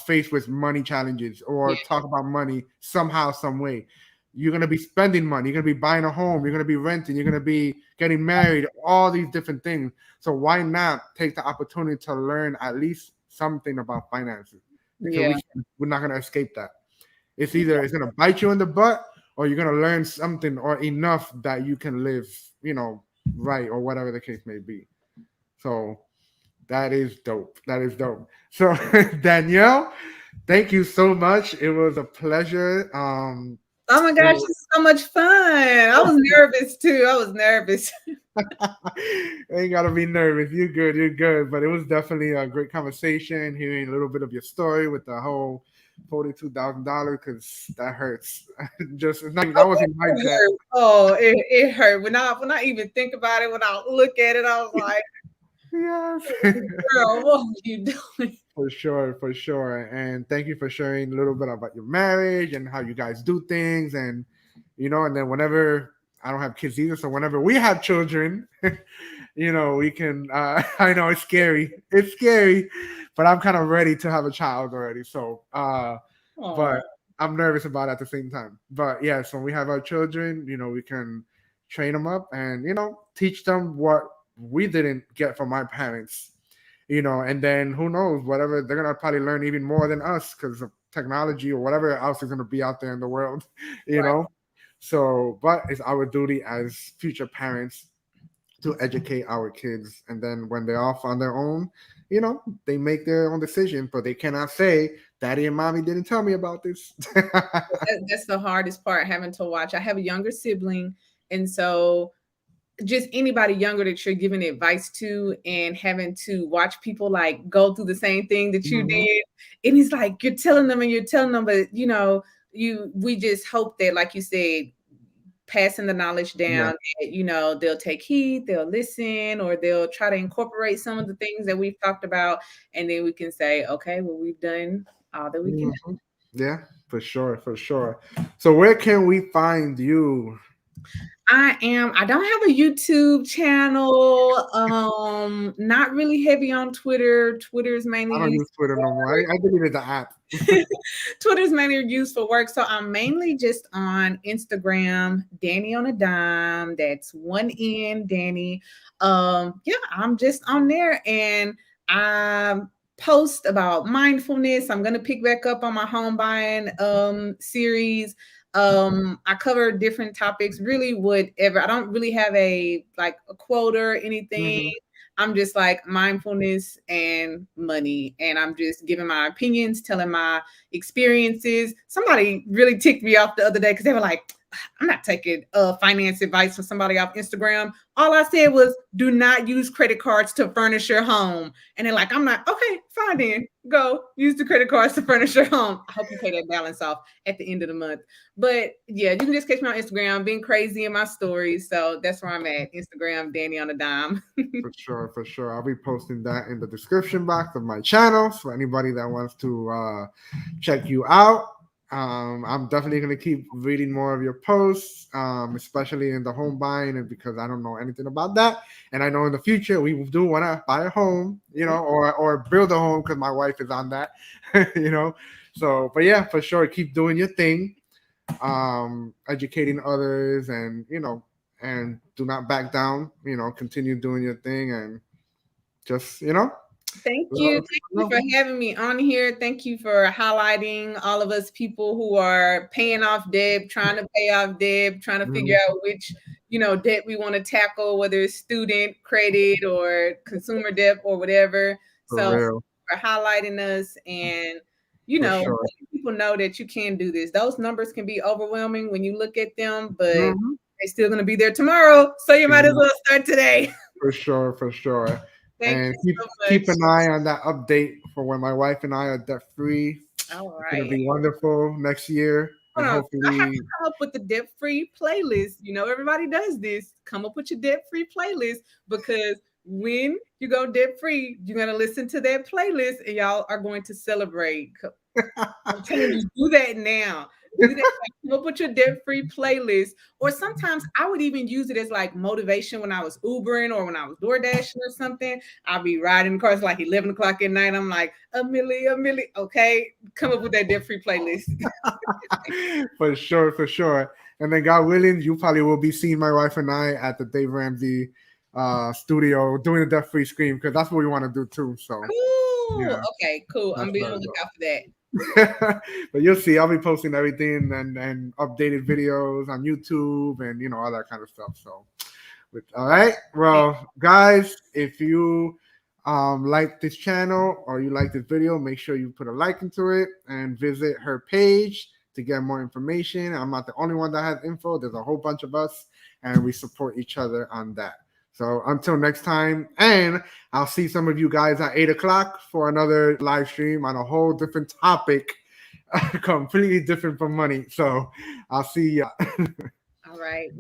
faced with money challenges or Yeah. talk about money somehow, some way. You're gonna be spending money. You're gonna be buying a home. You're gonna be renting. You're gonna be getting married. All these different things. So why not take the opportunity to learn at least something about finances? Because Yeah. we're not gonna escape that. It's either it's gonna bite you in the butt, or you're gonna learn something or enough that you can live, right, or whatever the case may be. So that is dope. That is dope. So Danielle, thank you so much. It was a pleasure. Oh my gosh, this is so much fun. I was nervous too. I was nervous. Ain't gotta be nervous. You're good. You're good. But it was definitely a great conversation. Hearing a little bit of your story with the whole $42,000, because that hurts. Just it's not, that Oh, wasn't my it debt. hurt. Oh, it hurt. When I even think about it, when I look at it, I was like, Yes. girl, what are you doing? For sure, for sure. And thank you for sharing a little bit about your marriage and how you guys do things. And then whenever I don't have kids either, so whenever we have children, we can, I know it's scary. It's scary, but I'm kind of ready to have a child already. So, Oh, but I'm nervous about it at the same time. But yes, when we have our children, we can train them up and, teach them what we didn't get from our parents, and then who knows, whatever they're gonna probably learn even more than us because of technology or whatever else is gonna be out there in the world, you right. know. So, but it's our duty as future parents to educate our kids, and then when they're off on their own, they make their own decision, but they cannot say, "Daddy and mommy didn't tell me about this." That's the hardest part, having to watch. I have a younger sibling, and so just anybody younger that you're giving advice to and having to watch people like go through the same thing that you Mhm. did. And it's like you're telling them and you're telling them, but we just hope that, like you said, passing the knowledge Yeah. down, that, they'll take heed, they'll listen, or they'll try to incorporate some of the things that we've talked about. And then we can say, okay, well, we've done all that we can. Mhm. Yeah, for sure, for sure. So, where can we find you? I don't have a YouTube channel. Not really heavy on Twitter. Twitter's mainly I don't used use Twitter no more. I deleted the app. Twitter's mainly used for work. So I'm mainly just on Instagram, Danny on a dime. That's one N, Danny. Yeah, I'm just on there, and I post about mindfulness. I'm gonna pick back up on my home buying series. I cover different topics, really whatever. I don't really have a quote or anything. Mhm. I'm just like mindfulness and money, and I'm just giving my opinions, telling my experiences. Somebody really ticked me off the other day because they were like, I'm not taking finance advice from somebody off Instagram. All I said was, do not use credit cards to furnish your home. And they're like, I'm not, okay, fine then. Go use the credit cards to furnish your home. I hope you pay that balance off at the end of the month. But yeah, you can just catch me on Instagram, being crazy in my stories. So that's where I'm at. Instagram, Danny on a dime. For sure, for sure. I'll be posting that in the description box of my channel for anybody that wants to check you out. I'm definitely gonna keep reading more of your posts, especially in the home buying, and because I don't know anything about that, and I know in the future we do want to buy a home, or build a home because my wife is on that, you know. So, but yeah, for sure, keep doing your thing, educating others, and do not back down. Continue doing your thing, and just Thank let you. other Thank people you know. for having me on here. Thank you for highlighting all of us people who are paying off debt, trying to pay off debt, trying to figure Mhm. out which, debt we want to tackle, whether it's student credit or consumer debt or whatever. For So real. for highlighting us, and For sure. letting people know that you can do this. Those numbers can be overwhelming when you look at them, but Mhm. they're still going to be there tomorrow. So you might as well start today. For sure, for sure. Thank And you keep so keep much. an eye on that update for when my wife and I are debt free. All It's gonna right. be wonderful next year, and Hold on. I have to hopefully, come up with the debt free playlist. Everybody does this. Come up with your debt free playlist because when you go debt free, you're going to listen to that playlist and y'all are going to celebrate. I'm telling you, do that now. Do that. Come up with your debt-free playlist. Or sometimes I would even use it as like motivation when I was Ubering or when I was door dashing or something. I'll be riding the car. It's like 11 o'clock at night. I'm like, a milli, a milli. Okay. Come up with that debt-free playlist. for sure, for sure. And then, God willing, you probably will be seeing my wife and I at the Dave Ramsey studio doing a debt free scream because that's what we want to do too. So, Cool. yeah, Okay, cool. that's I'm being what on I the do. lookout for that. But you'll see, I'll be posting everything and updated videos on YouTube and all that kind of stuff. So, all right, well, guys, if you like this channel or you like this video, make sure you put a like into it and visit her page to get more information. I'm not the only one that has info. There's a whole bunch of us, and we support each other on that. So until next time, and I'll see some of you guys at 8 o'clock for another live stream on a whole different topic, completely different from money. So I'll see you. All right.